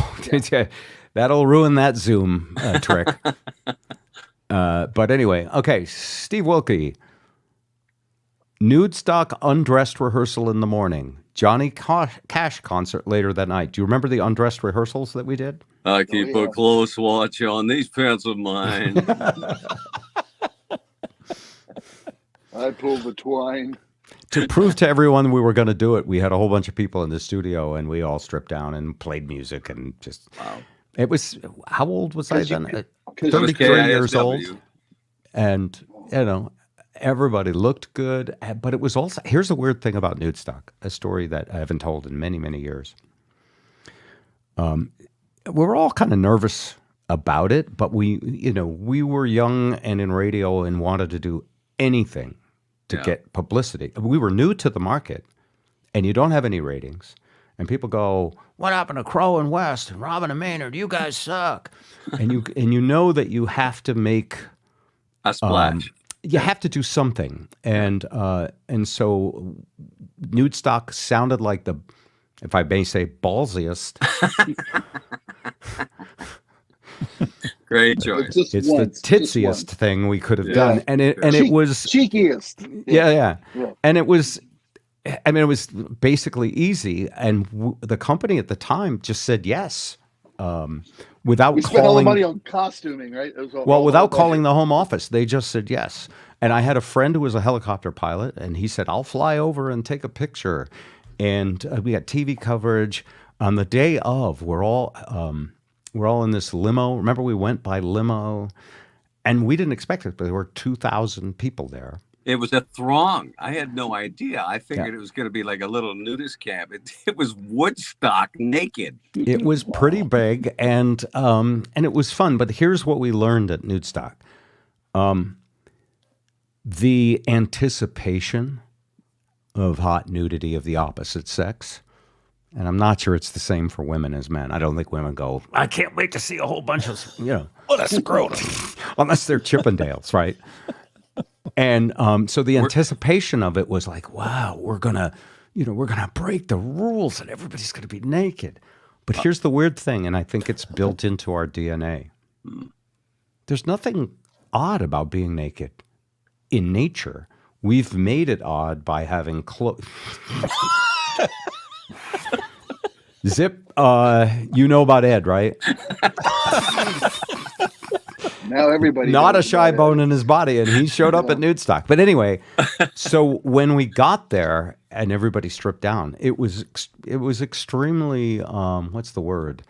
that'll ruin that Zoom trick. But anyway, okay, Steve Wilkie. Nude Stock undressed rehearsal in the morning. Johnny Cash concert later that night. Do you remember the undressed rehearsals that we did? I keep a close watch on these pants of mine. I pulled the twine. To prove to everyone we were going to do it, we had a whole bunch of people in the studio, and we all stripped down and played music and just. Wow. It was. How old was I then? 33 years old, and everybody looked good. But it was also. Here's the weird thing about Nude Stock, a story that I haven't told in many, many years. We were all kind of nervous about it, but we were young and in radio and wanted to do anything to get publicity. We were new to the market, and you don't have any ratings. And people go, "What happened to Crow and West and Robin and Maynard? You guys suck." And you know that you have to make a splash. You have to do something, and so Nude Stock sounded like if I may say, ballsiest. Great choice. Just It's once, the just titziest once. thing we could have Yeah. done, and it was cheekiest. yeah, Yeah. and it was. I mean, it was basically easy, and the company at the time just said yes, without We spent all the calling. money on costuming, right? It was all- Well, all without budget. calling the home office, they just said yes. And I had a friend who was a helicopter pilot, and he said, "I'll fly over and take a picture." And we got TV coverage on the day of. We're all in this limo. Remember, we went by limo, and we didn't expect it, but there were 2,000 people there. It was a throng. I had no idea. I figured it was going to be like a little nudist camp. It was Woodstock naked. It was pretty big, and it was fun. But here's what we learned at Nudstock: the anticipation of hot nudity of the opposite sex. And I'm not sure it's the same for women as men. I don't think women go, "I can't wait to see a whole bunch of, Oh, that's scrotum. unless they're Chippendales, right?" And so the anticipation of it was like, wow, we're gonna break the rules and everybody's gonna be naked. But here's the weird thing, and I think it's built into our DNA. There's nothing odd about being naked in nature. We've made it odd by having clothes. Zip, you know about Ed, right? Now everybody Not a knows shy about it. bone in his body, and he showed up at Nudstock. But anyway, so when we got there and everybody stripped down, it was extremely what's the word?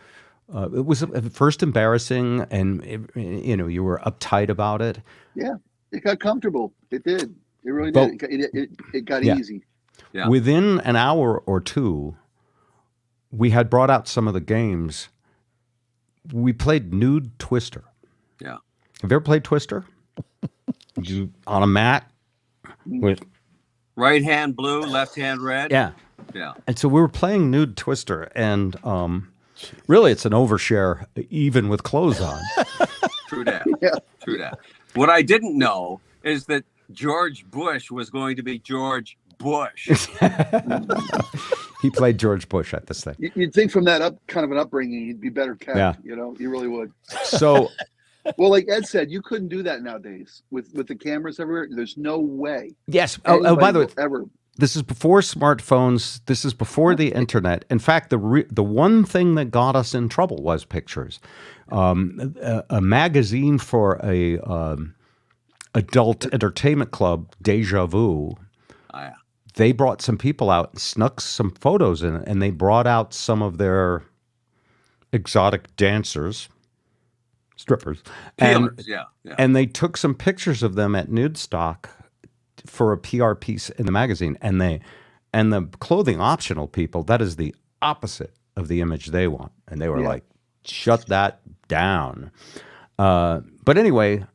It was at first embarrassing, and you were uptight about it. Yeah, it got comfortable. It did. It really But- did. It got Yeah. easy. Yeah. Within an hour or two, we had brought out some of the games. We played Nude Twister. Yeah. Have you ever played Twister? You on a mat with Right hand blue, left hand red. yeah. Yeah. And so we were playing Nude Twister, and really, it's an overshare even with clothes on. True that. Yeah. True that. What I didn't know is that George Bush was going to be George Bush. He played George Bush at this thing. You'd think from that kind of an upbringing, he'd be better kept. Yeah. You really would. So Well, like Ed said, you couldn't do that nowadays with the cameras everywhere. There's no way. yes. Oh, by the way, anybody will ever. this is before smartphones. This is before the internet. In fact, the one thing that got us in trouble was pictures. A magazine for a adult entertainment club, Deja Vu. Oh, yeah. They brought some people out and snuck some photos in it, and they brought out some of their exotic dancers, strippers, Peelers, yeah. and they took some pictures of them at Nudstock for a PR piece in the magazine, and the clothing optional people, that is the opposite of the image they want, and they were Yeah. like, shut that down. But anyway,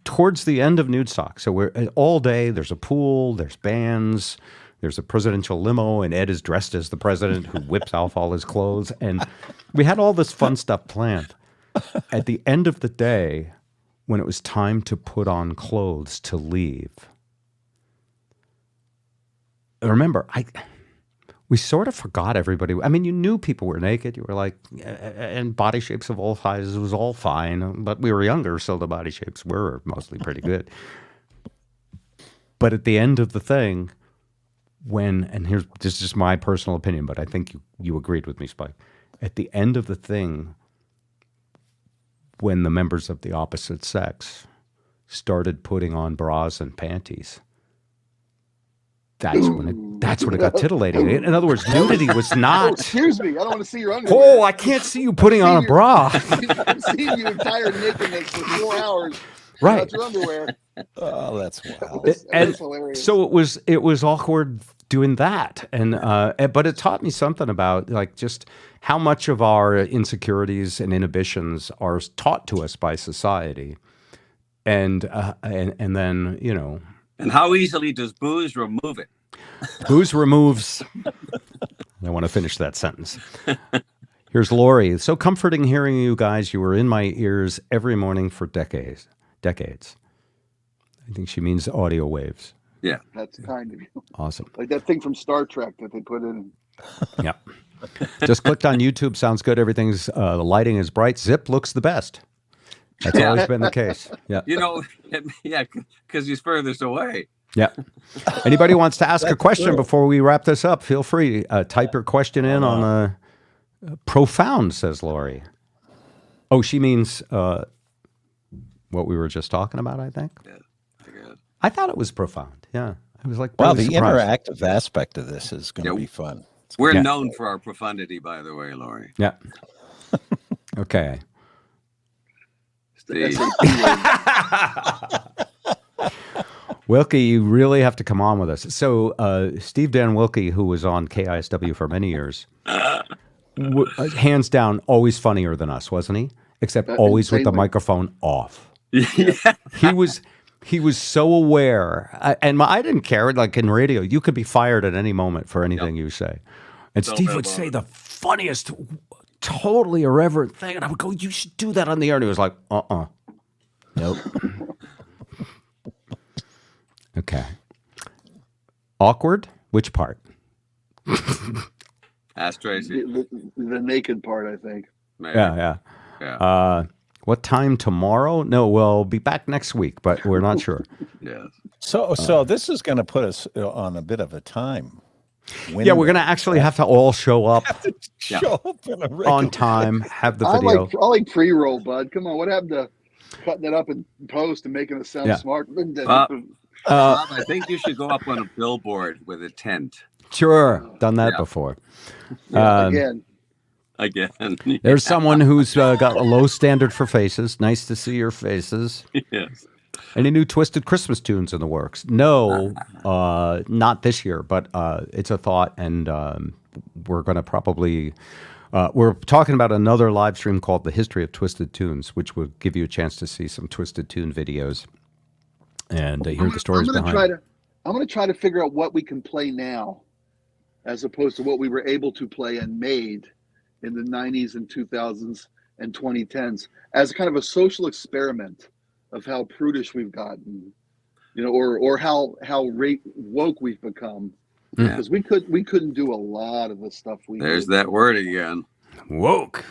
towards the end of Nudstock, so we're all day, there's a pool, there's bands, there's a presidential limo, and Ed is dressed as the president who whips off all his clothes, and we had all this fun stuff planned. At the end of the day, when it was time to put on clothes to leave, remember, we sort of forgot everybody. I mean, you knew people were naked. You were like, and body shapes of all sizes was all fine, but we were younger, so the body shapes were mostly pretty good. But at the end of the thing, this is just my personal opinion, but I think you agreed with me, Spike. At the end of the thing, when the members of the opposite sex started putting on bras and panties, that's when it got titillating. In other words, nudity was Oh, not. excuse me. I don't want to see your underwear. Oh, I can't see you putting on a bra. I've seen you entire nakedness for 4 hours. Right. Without your underwear. Oh, that's wild. That's And hilarious. so it was awkward doing that, but it taught me something about like just how much of our insecurities and inhibitions are taught to us by society, and then And how easily does booze remove it? booze removes. I want to finish that sentence. Here's Lori. So comforting hearing you guys. You were in my ears every morning for decades. I think she means audio waves. Yeah. That's kind of you. Awesome. Like that thing from Star Trek that they put in. Yeah. Just clicked on YouTube. Sounds good. Everything's the lighting is bright. Zip looks the best. That's always been the case. Yeah. Yeah, because he's furthest away. Yeah. Anybody wants to ask a question before we wrap this up? Feel free. Type your question in on profound, says Lori. Oh, she means what we were just talking about, I think. Yeah, I guess. I thought it was profound. Yeah. I was like, Wow, really the surprised. interactive aspect of this is going to be fun. We're Yeah. known for our profundity, by the way, Lori. Yeah. Okay. Steve. Wilkie, you really have to come on with us. So, Steve Dan Wilkie, who was on KISW for many years, hands down, always funnier than us, wasn't he? Except always with the insanely. microphone off. Yeah. He was so aware, and I didn't care. Like in radio, you could be fired at any moment for anything you say. And Don't Steve know would about say it. the funniest, totally irreverent thing, and I would go, "You should do that on the air." And he was like, nope." Okay. Awkward? Which part? Ask Tracy. The naked part, I think. Maybe. Yeah. What time tomorrow? No, we'll be back next week, but we're not sure. Yes. So this is going to put us on a bit of a time. Yeah, we're going to actually have to all show up show up in a regular on time, have the I video. like pre-roll, bud. Come on, what happened to cutting it up in post and making it sound Yeah. smart? Bob, I think you should go up on a billboard with a tent. Sure, done that Yeah. before. Again, Again. There's someone who's got a low standard for faces. Nice to see your faces. Yes. Any new Twisted Christmas tunes in the works? No, not this year, but it's a thought, and we're going to probably we're talking about another live stream called The History of Twisted Tunes, which will give you a chance to see some Twisted Tune videos and hear the stories behind it. I'm going to try to figure out what we can play now, as opposed to what we were able to play and made in the 90s and 2000s and 2010s, as kind of a social experiment of how prudish we've gotten, or how woke we've become, Yeah. because we couldn't do a lot of the stuff we There's did. that word again. Woke.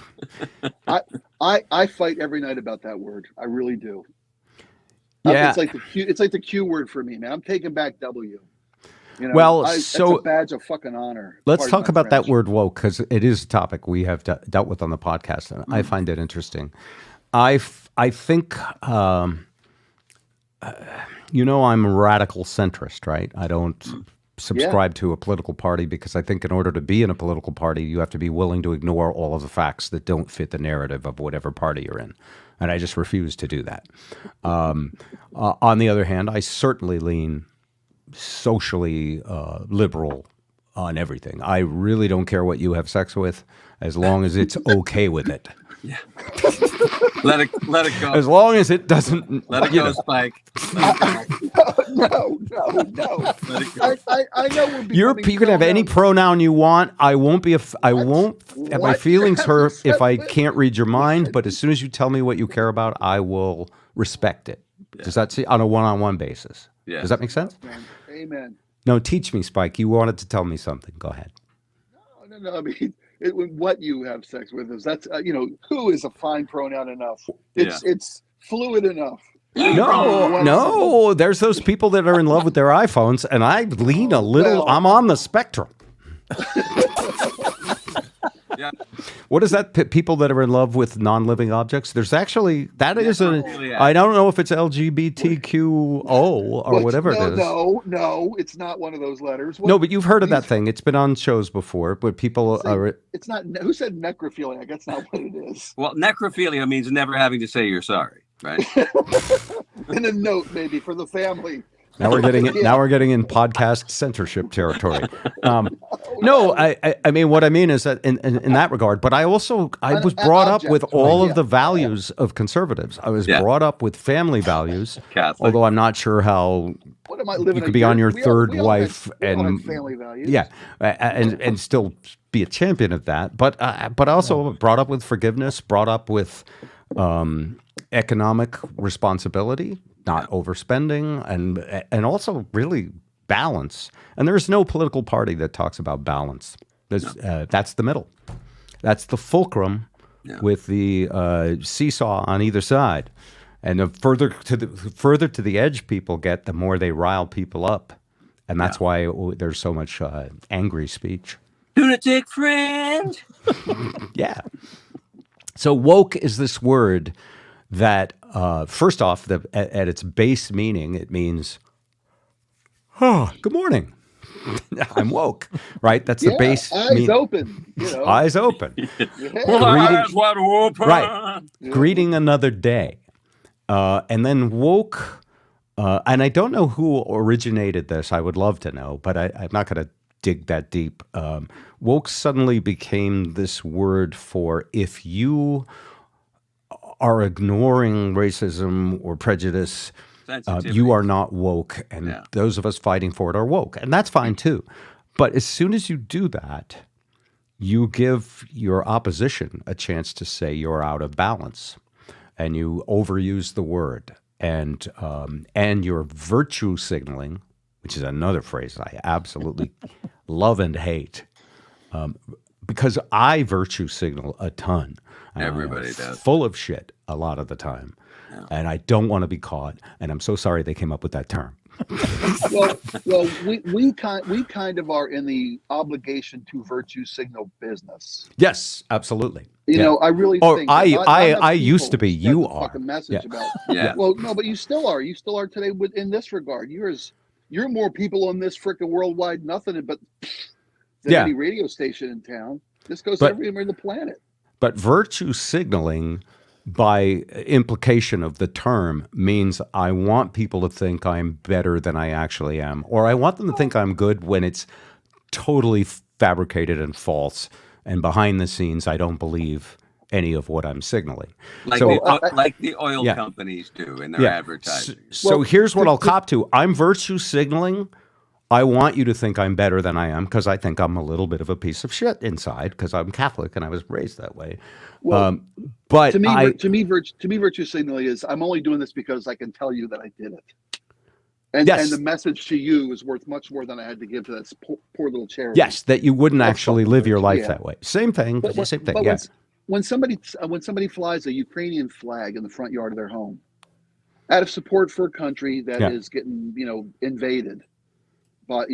I fight every night about that word. I really do. Yeah. It's like the Q word for me, man. I'm taking back W. Well, it's so- a badge of fucking honor. Let's Pardon talk my about that French. word woke, because it is a topic we have dealt with on the podcast, and I find it interesting. I think, I'm a radical centrist, right? I don't subscribe to a political party because I think in order to be in a political party, you have to be willing to ignore all of the facts that don't fit the narrative of whatever party you're in. And I just refuse to do that. On the other hand, I certainly lean socially liberal on everything. I really don't care what you have sex with, as long as it's okay with it. Yeah. Let it go. As long as it doesn't. Let it go, Spike. Let it go. No. Let it go. I know we're You becoming can have any pronoun you want. I won't be. I won't have my What? feelings hurt if I What? can't read your mind. But as soon as you tell me what you care about, I will respect it. Does that see on a one-on-one basis? Yeah. Does that make sense? Amen. No, teach me, Spike. You wanted to tell me something. Go ahead. No. I mean, what you have sex with is who is a fine pronoun enough. It's fluid enough. No. There's those people that are in love with their iPhones, and I lean a little. Well- I'm on the spectrum. Yeah. What is that? People that are in love with non-living objects? There's actually is a. Necrophilia. I don't know if it's LGBTQO or But whatever it is. No, it's not one of those letters. No, but you've heard of that thing. It's been on shows before, but people are. It's not. Who said necrophilia? That's not what it is. Well, necrophilia means never having to say you're sorry, right? And a note maybe for the family. Now we're getting now we're getting in podcast censorship territory. No, I mean what I mean is that in that regard, but I was brought up with all of the values of conservatives. I was brought up with family values, Catholic. although I'm not sure how What am I living? you could be on your third wife we all and have family values. yeah, and still be a champion of that. But also brought up with forgiveness, brought up with economic responsibility, not overspending, and also really balance. And there's no political party that talks about balance. That's the middle. That's the fulcrum with the seesaw on either side. And the further to the edge people get, the more they rile people up. And that's why there's so much angry speech. Lunatic friend. Yeah. So woke is this word that, first off, at its base meaning, it means, good morning. I'm woke, right? That's the base. Eyes open. You know. Eyes open. Eyes wide open. Right. Yeah. Greeting another day. And then woke, and I don't know who originated this. I would love to know, but I'm not going to dig that deep. Woke suddenly became this word for if you are ignoring racism or prejudice, you are not woke. And those of us fighting for it are woke. And that's fine too. But as soon as you do that, you give your opposition a chance to say you're out of balance. And you overuse the word, and you're virtue signaling, which is another phrase I absolutely love and hate, because I virtue signal a ton. Everybody does. Full of shit a lot of the time, and I don't want to be caught. And I'm so sorry they came up with that term. well, we kind of are in the obligation to virtue signal business. Yes, absolutely. You know, I really think. I used to be. You are. Fucking message about. Yeah. Well, no, but you still are. You still are today. In this regard, you're more people on this frickin' worldwide nothing but than any radio station in town. This goes everywhere in the planet. But virtue signaling, by implication of the term, means I want people to think I'm better than I actually am, or I want them to think I'm good when it's totally fabricated and false, and behind the scenes I don't believe any of what I'm signaling. Like, like the oil companies do in their advertising. So here's what I'll cop to. I'm virtue signaling. I want you to think I'm better than I am because I think I'm a little bit of a piece of shit inside because I'm Catholic and I was raised that way. Well, but to me, virtue signaling is I'm only doing this because I can tell you that I did it, and the message to you is worth much more than I had to give to that poor little charity. Yes, that you wouldn't actually live your life that way. Same thing. Same thing. But when somebody flies a Ukrainian flag in the front yard of their home, out of support for a country that is getting invaded. But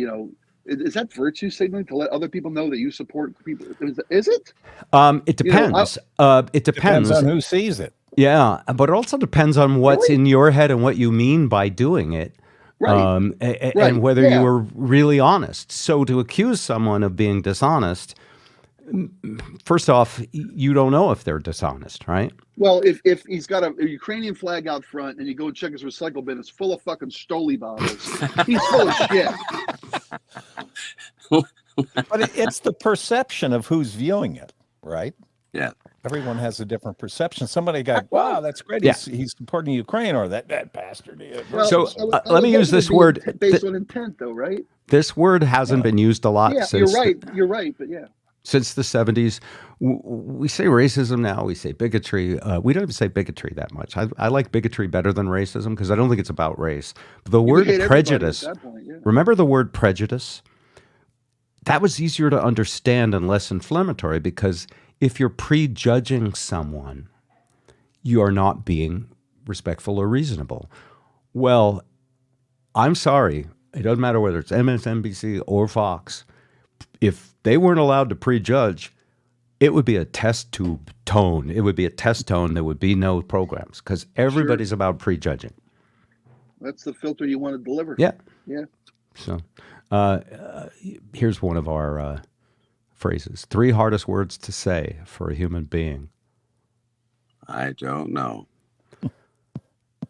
is that virtue signaling to let other people know that you support people? Is it? It depends. It depends on who sees it. Yeah, but it also depends on what's in your head and what you mean by doing it, right? And whether you were really honest. So to accuse someone of being dishonest, first off, you don't know if they're dishonest, right? Well, if he's got a Ukrainian flag out front and you go and check his recycle bin, it's full of fucking Stoli bottles. He's full of shit. But it's the perception of who's viewing it, right? Yeah. Everyone has a different perception. Somebody got, wow, that's great. He's supporting Ukraine, or that bastard. Well, so let me use this word. Based on intent, though, right? This word hasn't been used a lot since. You're right, but yeah. Since the 70s, we say racism now, we say bigotry. We don't even say bigotry that much. I like bigotry better than racism because I don't think it's about race. The word prejudice, remember the word prejudice? That was easier to understand and less inflammatory because if you're prejudging someone, you are not being respectful or reasonable. Well, I'm sorry. It doesn't matter whether it's MSNBC or Fox. If they weren't allowed to prejudge, it would be a test tube tone. It would be a test tone. There would be no programs because everybody's about prejudging. That's the filter you want to deliver. Yeah. Yeah. So here's one of our phrases. 3 hardest words to say for a human being. I don't know.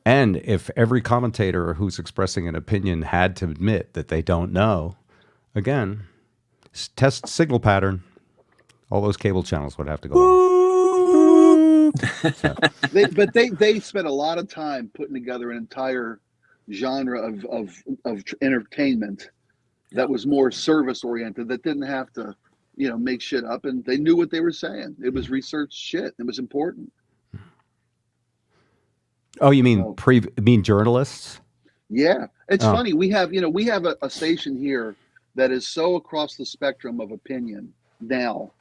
And if every commentator who's expressing an opinion had to admit that they don't know, again, test signal pattern. All those cable channels would have to go on. They spent a lot of time putting together an entire genre of entertainment that was more service oriented, that didn't have to, make shit up, and they knew what they were saying. It was research shit. It was important. Oh, you mean journalists? Yeah, it's funny. We have a station here that is so across the spectrum of opinion now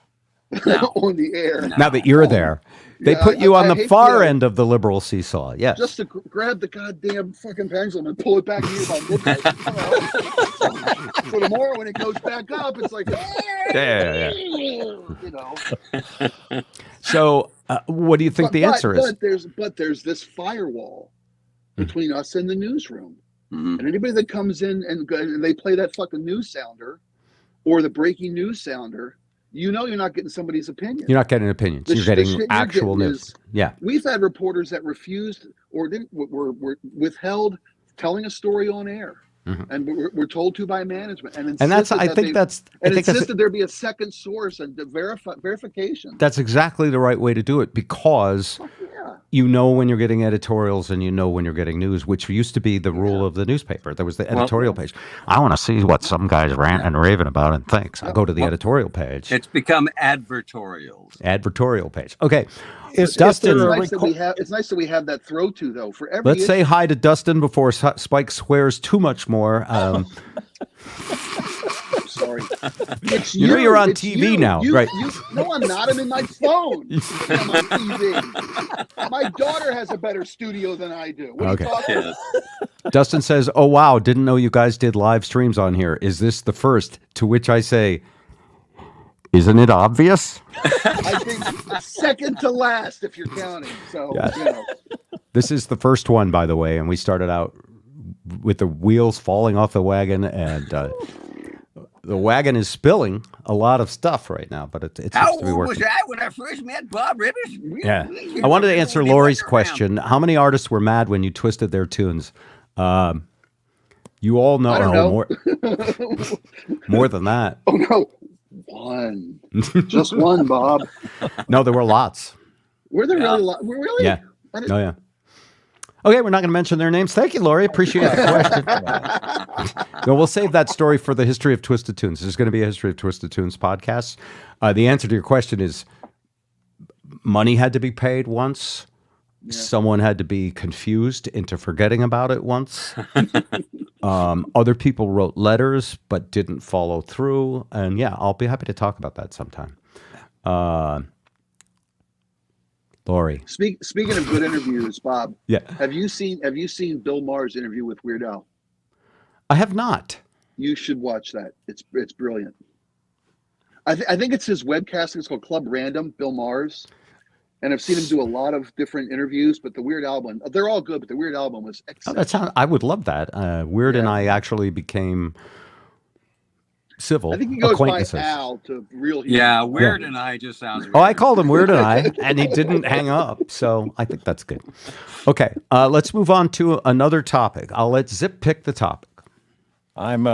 Now. on the air. Now that you're there, they Yeah, put you on I the hate far the, end of the liberal seesaw. Yes. just to grab the goddamn fucking pendulum and pull it back here by midnight. So tomorrow when it goes back up, it's like, Yeah. you know. So, what do you think the answer is? But there's this firewall between us and the newsroom. Mhm. And anybody that comes in and they play that fucking news sounder or the breaking news sounder, you know you're not getting somebody's opinion. You're not getting opinions. You're The getting shit you're actual getting news. is- Yeah. We've had reporters that refused or were withheld telling a story on air. Mhm. And we're told to by management. And that's, insisted I that think they- that's, I and think that's, insisted there be a second source and verification. that's exactly the right way to do it, because Yeah. you know when you're getting editorials and you know when you're getting news, which used to be the rule of the newspaper. There was the editorial page. I want to see what some guy's ranting and raving about and thinks. I'll go to the editorial page. It's become advertorials. Advertorial page. Okay. Is Dustin, there a It's nice that we have that throw to though for every. let's say hi to Dustin before Spike swears too much more. I'm sorry. It's You know you're on It's TV you. now, right? No, I'm not. I'm in my phone. I'm on TV. My daughter has a better studio than I do. What Okay. are you talking about? Dustin says, "Oh wow, didn't know you guys did live streams on here. Is this the first?" To which I say, "Isn't it obvious?" I think second to last if you're counting. So Yes. you know. This is the first one, by the way, and we started out with the wheels falling off the wagon, and the wagon is spilling a lot of stuff right now, but it seems How to be old was working. I when I first met Bob Rivers? Yeah, I wanted to answer Lori's question. How many artists were mad when you twisted their tunes? You all know, I don't know. more than that. Oh no, one, just one, Bob. No, there were lots. Were there really? Really? Yeah. I didn't- Oh yeah. Okay, we're not going to mention their names. Thank you, Lori. Appreciate the question. No, we'll save that story for the History of Twisted Tunes. There's going to be a History of Twisted Tunes podcast. The answer to your question is money had to be paid once. Yeah. Someone had to be confused into forgetting about it once. Other people wrote letters but didn't follow through. And yeah, I'll be happy to talk about that sometime. Lori. Speaking of good interviews, Bob. Yeah. Have you seen Bill Maher's interview with Weird Al? I have not. You should watch that. It's brilliant. I think it's his webcasting. It's called Club Random, Bill Maher's. And I've seen him do a lot of different interviews, but the Weird Al one, they're all good, but the Weird Al one was excellent. I would love that. Weird and I actually became civil I think he goes by acquaintances. Al to real. Yeah, Weird and I just sounds weird. Oh, I called him Weird and I, and he didn't hang up. So I think that's good. Okay, let's move on to another topic. I'll let Zip pick the topic. I'm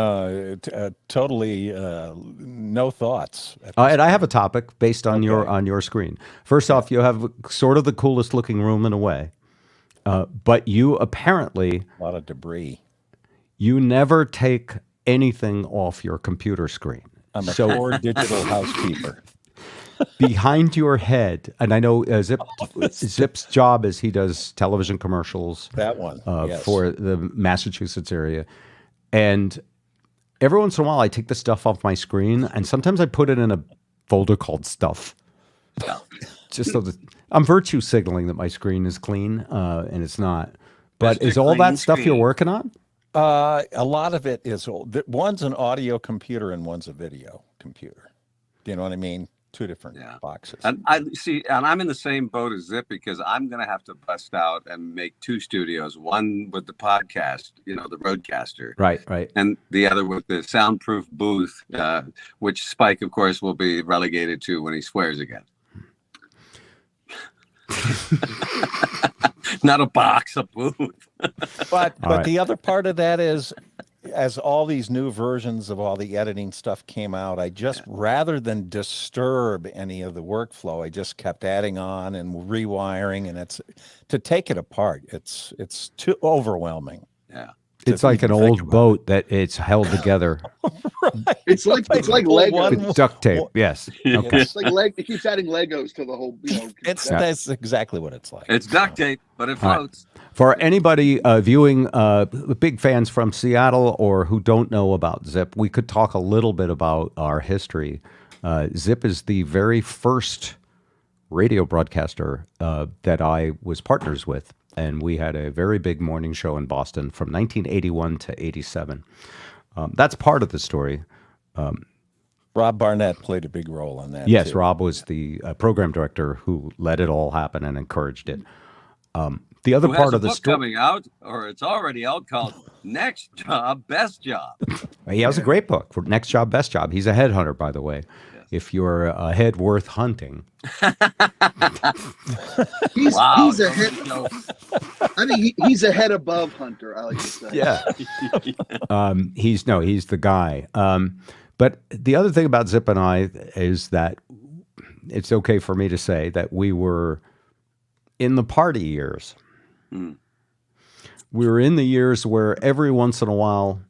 totally no thoughts. And I have a topic based on your screen. First off, you have sort of the coolest looking room in a way, but you apparently A lot of debris. You never take anything off your computer screen. I'm a poor digital housekeeper. Behind your head, and I know Zip's job is he does television commercials. That one, yes. For the Massachusetts area. And every once in a while, I take the stuff off my screen, and sometimes I put it in a folder called stuff. Just so that I'm virtue signaling that my screen is clean, and it's not. But Mr. is all that Clean stuff you're Screen. working on? A lot of it is one's an audio computer and one's a video computer. Do you know what I mean? Two different boxes. And I see, and I'm in the same boat as Zip because I'm going to have to bust out and make two studios, one with the podcast, the Roadcaster. Right. And the other with the soundproof booth, which Spike, of course, will be relegated to when he swears again. Not a box, a booth. But right. the other part of that is, as all these new versions of all the editing stuff came out, I just, rather than disturb any of the workflow, I just kept adding on and rewiring, and it's to take it apart. It's too overwhelming. Yeah. It's like an old boat that it's held together Right. It's like Lego. with duct tape. Yes. Okay. It's like it keeps adding Legos to the whole. That's exactly what it's like. It's duct tape, but it All right. floats. For anybody viewing, big fans from Seattle or who don't know about Zip, we could talk a little bit about our history. Zip is the very first radio broadcaster that I was partners with, and we had a very big morning show in Boston from 1981 to 87. That's part of the story. Rob Barnett played a big role in that. Yes, too. Rob was the program director who let it all happen and encouraged it. The other Who part has of a the book story, coming out, or it's already out, called Next Job, Best Job. he has a great book for Next Job, Best Job. He's a headhunter, by the way. Yes. If you're a head worth hunting, He's Wow. a head. I think he's a head above Hunter. I like to say. yeah, he's the guy. But the other thing about Zip and I is that it's okay for me to say that we were in the party years. Hmm. We were in the years where every once in a while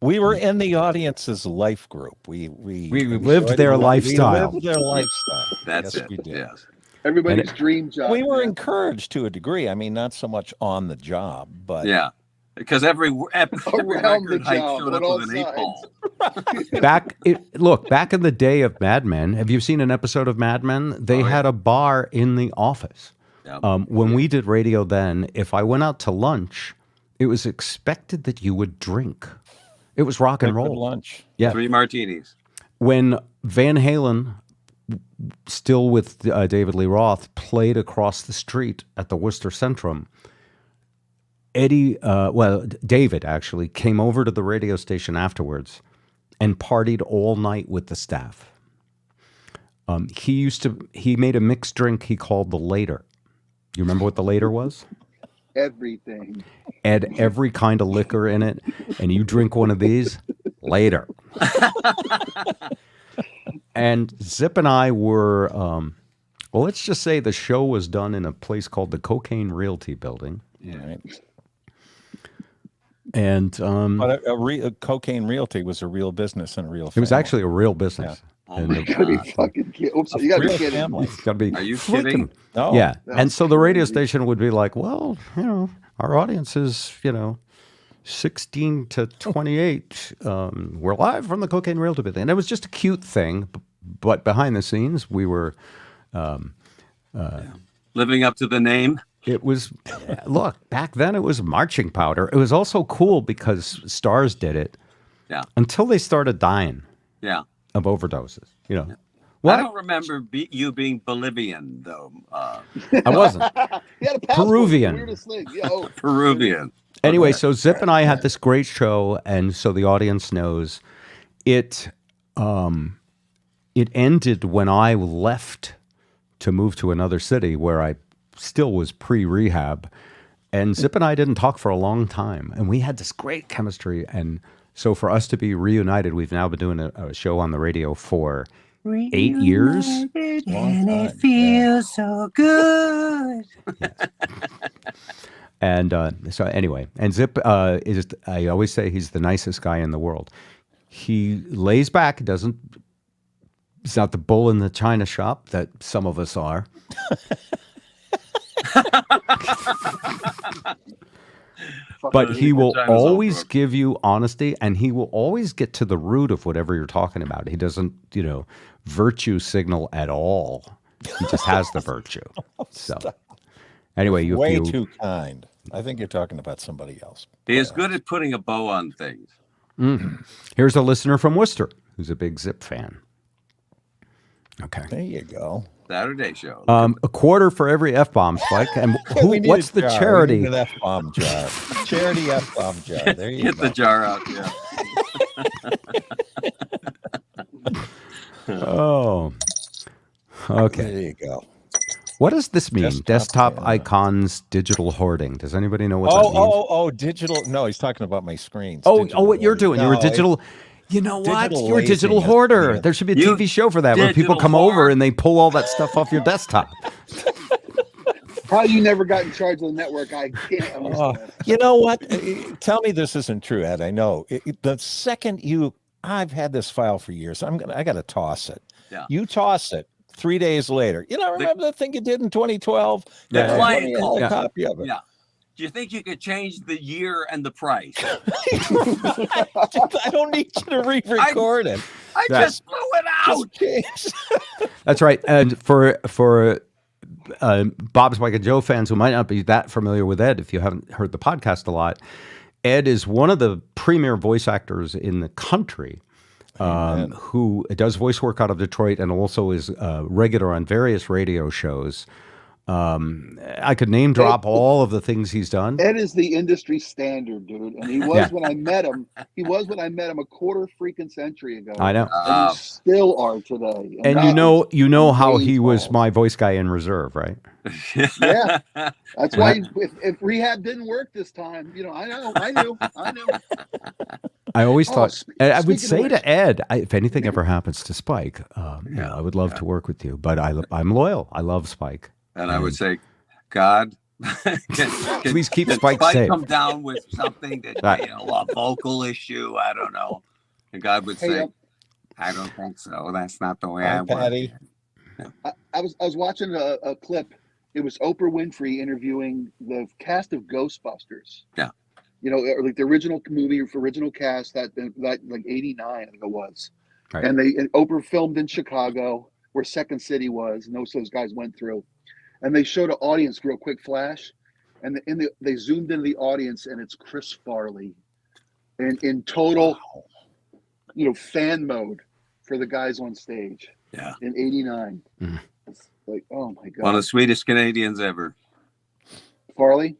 We were in the audience's life group. We lived their lifestyle. We lived their lifestyle. That's Yes, it. we did. Yes. Everybody's dream job. We were man. encouraged to a degree. I mean, not so much on the job, but Yeah. Because every Around the record hype job, showed on up all with an 8 sides. ball. Back in the day of Mad Men, have you seen an episode of Mad Men? They Oh, yeah. had a bar in the office. Yeah. When we did radio then, if I went out to lunch, it was expected that you would drink. It was rock and liquid roll. lunch. Yeah. 3 martinis. When Van Halen, still with David Lee Roth, played across the street at the Worcester Centrum, David actually came over to the radio station afterwards and partied all night with the staff. He made a mixed drink he called the Later. You remember what the Later was? Everything. Add every kind of liquor in it, and you drink one of these, Later. And Zip and I were, well, let's just say the show was done in a place called the Cocaine Realty Building. Right. And But a cocaine realty was a real business and a real. it was family. actually a real business. Oh And my it- You gotta be God. fucking kidding. Oops, you gotta be real kidding. family. It's got to be. Are you freaking- kidding? No. Yeah. That's And so the radio crazy. station would be like, well, our audience is, 16 to 28. We're live from the Cocaine Realty Building. And it was just a cute thing. But behind the scenes, we were, Living up to the name. it was, look, back then it was marching powder. It was also cool because stars did it Yeah. until they started dying Yeah. of overdoses. I What? don't remember you being Bolivian, though. I wasn't. He had a passport. Peruvian. Weirdest thing. Yeah, oh. Peruvian. Anyway, so Zip and I had this great show, and so the audience knows it. It ended when I left to move to another city where I still was pre-rehab, and Zip and I didn't talk for a long time, and we had this great chemistry. And so for us to be reunited, we've now been doing a show on the radio for 8 years. And it feels so good. And so anyway, and Zip is, I always say he's the nicest guy in the world. He lays back, he's not the bull in the china shop that some of us are. But he will China's all always broke. give you honesty, and he will always get to the root of whatever you're talking about. He doesn't, virtue signal at all. He just has the virtue. So anyway, you way too kind. I think you're talking about somebody else. He is good at putting a bow on things. Here's a listener from Worcester who's a big Zip fan. Okay. There you go. Saturday show. A quarter for every F-bomb, Spike. And We need what's a the jar. We charity? need an F-bomb jar. Charity F-bomb jar. There you Get go. the jar out. Yeah. Oh. Okay. There you go. What does this mean? Desktop yeah. icons, digital hoarding. Does anybody know what that means? Oh, digital. No, he's talking about my screens. Oh, Digital what you're doing. hoarding. You're a No, digital. You know what? digital You're a digital laziness, hoarder. yeah. There should be a You TV show for that where people digital come over whore. and they pull all that stuff off your desktop. How you never got in charge of the network, I can't Oh, understand. you know what? Tell me this isn't true, Ed. I know. The second I've had this file for years. I got to toss it. Yeah. You toss it 3 days later. Remember that thing you did in 2012? The Yeah, client let me have call. a copy of it. Yeah. Do you think you could change the year and the price? I don't need you to re-record it. I just blew it out. That's right. And for Bob, Spike, and Joe fans who might not be that familiar with Ed, if you haven't heard the podcast a lot, Ed is one of the premier voice actors in the country. Who does voice work out of Detroit and also is regular on various radio shows. I could name drop all of the things he's done. Ed is the industry standard, dude, and he was when I met him. He was when I met him a quarter freaking century ago. I know, and you still are today. And you know how he was my voice guy in reserve, right? Yeah, that's why if rehab didn't work this time, I knew. I always thought, I would say to Ed, if anything ever happens to Spike, I would love to work with you, but I'm loyal. I love Spike. And I would say, God, please keep Spike safe. Come down with something that, a vocal issue. I don't know. And God would say, I don't think so. That's not the way I work. Patty. I was watching a clip. It was Oprah Winfrey interviewing the cast of Ghostbusters. Yeah. Like the original movie, original cast that like 89, I think it was. Right. And Oprah filmed in Chicago, where Second City was, and those guys went through. And they showed an audience real quick flash, and they zoomed into the audience, and it's Chris Farley, in total, fan mode for the guys on stage. Yeah. In '89, it's like, oh my God, one of the sweetest Canadians ever. Farley.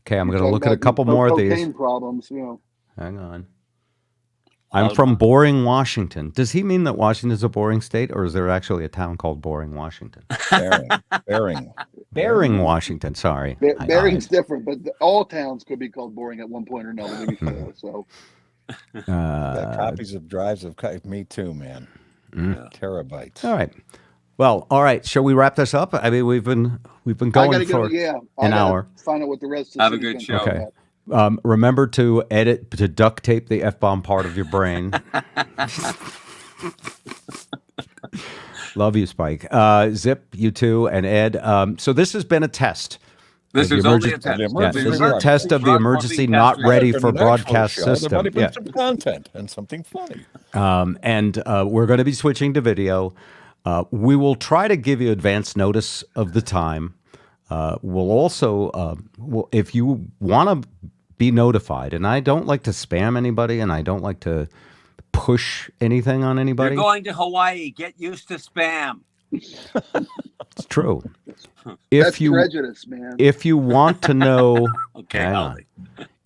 Okay, I'm going to look at a couple more of these. Problems, Hang on. I'm from Boring, Washington. Does he mean that Washington is a boring state, or is there actually a town called Boring, Washington? Bering, Washington. Sorry. Bering's different, but all towns could be called boring at one point or another. So. Copies of drives of me too, man. Terabytes. All right. Well, all right. Shall we wrap this up? I mean, we've been going for an hour. Find out what the rest of have a good show. Okay. Remember to duct tape the F-bomb part of your brain. Love you, Spike. Zip, you too, and Ed. So this has been a test. This is only a test. Yes, this is a test of the emergency not ready for broadcast system. Everybody put some content and something funny. And we're going to be switching to video. We will try to give you advance notice of the time. We'll also, if you want to be notified, and I don't like to spam anybody, and I don't like to push anything on anybody. You're going to Hawaii. Get used to spam. It's true. That's prejudice, man. If you want to know, okay,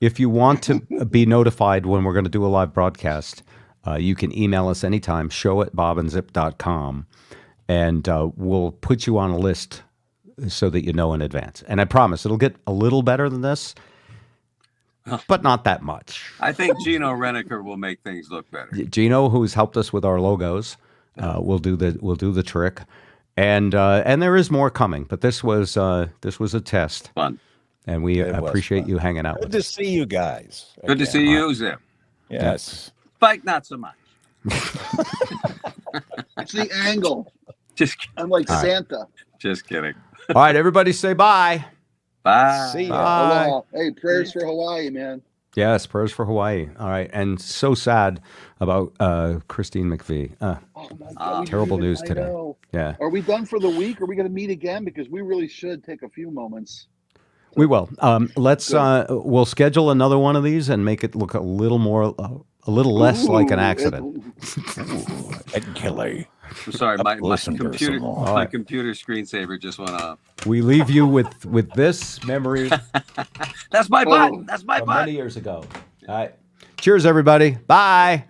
if you want to be notified when we're going to do a live broadcast, you can email us anytime, show@bobandzip.com, and we'll put you on a list so that you know in advance. And I promise it'll get a little better than this, but not that much. I think Gino Reniker will make things look better. Gino, who's helped us with our logos, will do the trick. And there is more coming, but this was a test. Fun. And we appreciate you hanging out with us. Good to see you guys. Good to see you, Zip. Yes. Spike, not so much. It's the angle. Just kidding. I'm like Santa. Just kidding. All right, everybody say bye. Bye. See ya. Bye. Hey, prayers for Hawaii, man. Yes, prayers for Hawaii. All right. And so sad about Christine McVie. Oh my God, terrible news today. Know. Yeah. Are we done for the week? Are we going to meet again? Because we really should take a few moments. We will. We'll schedule another one of these and make it look a little less like an accident. Ed Kelly. I'm sorry, my computer screensaver just went off. We leave you with this memory. That's my button. That's my button. Many years ago. All right. Cheers, everybody. Bye.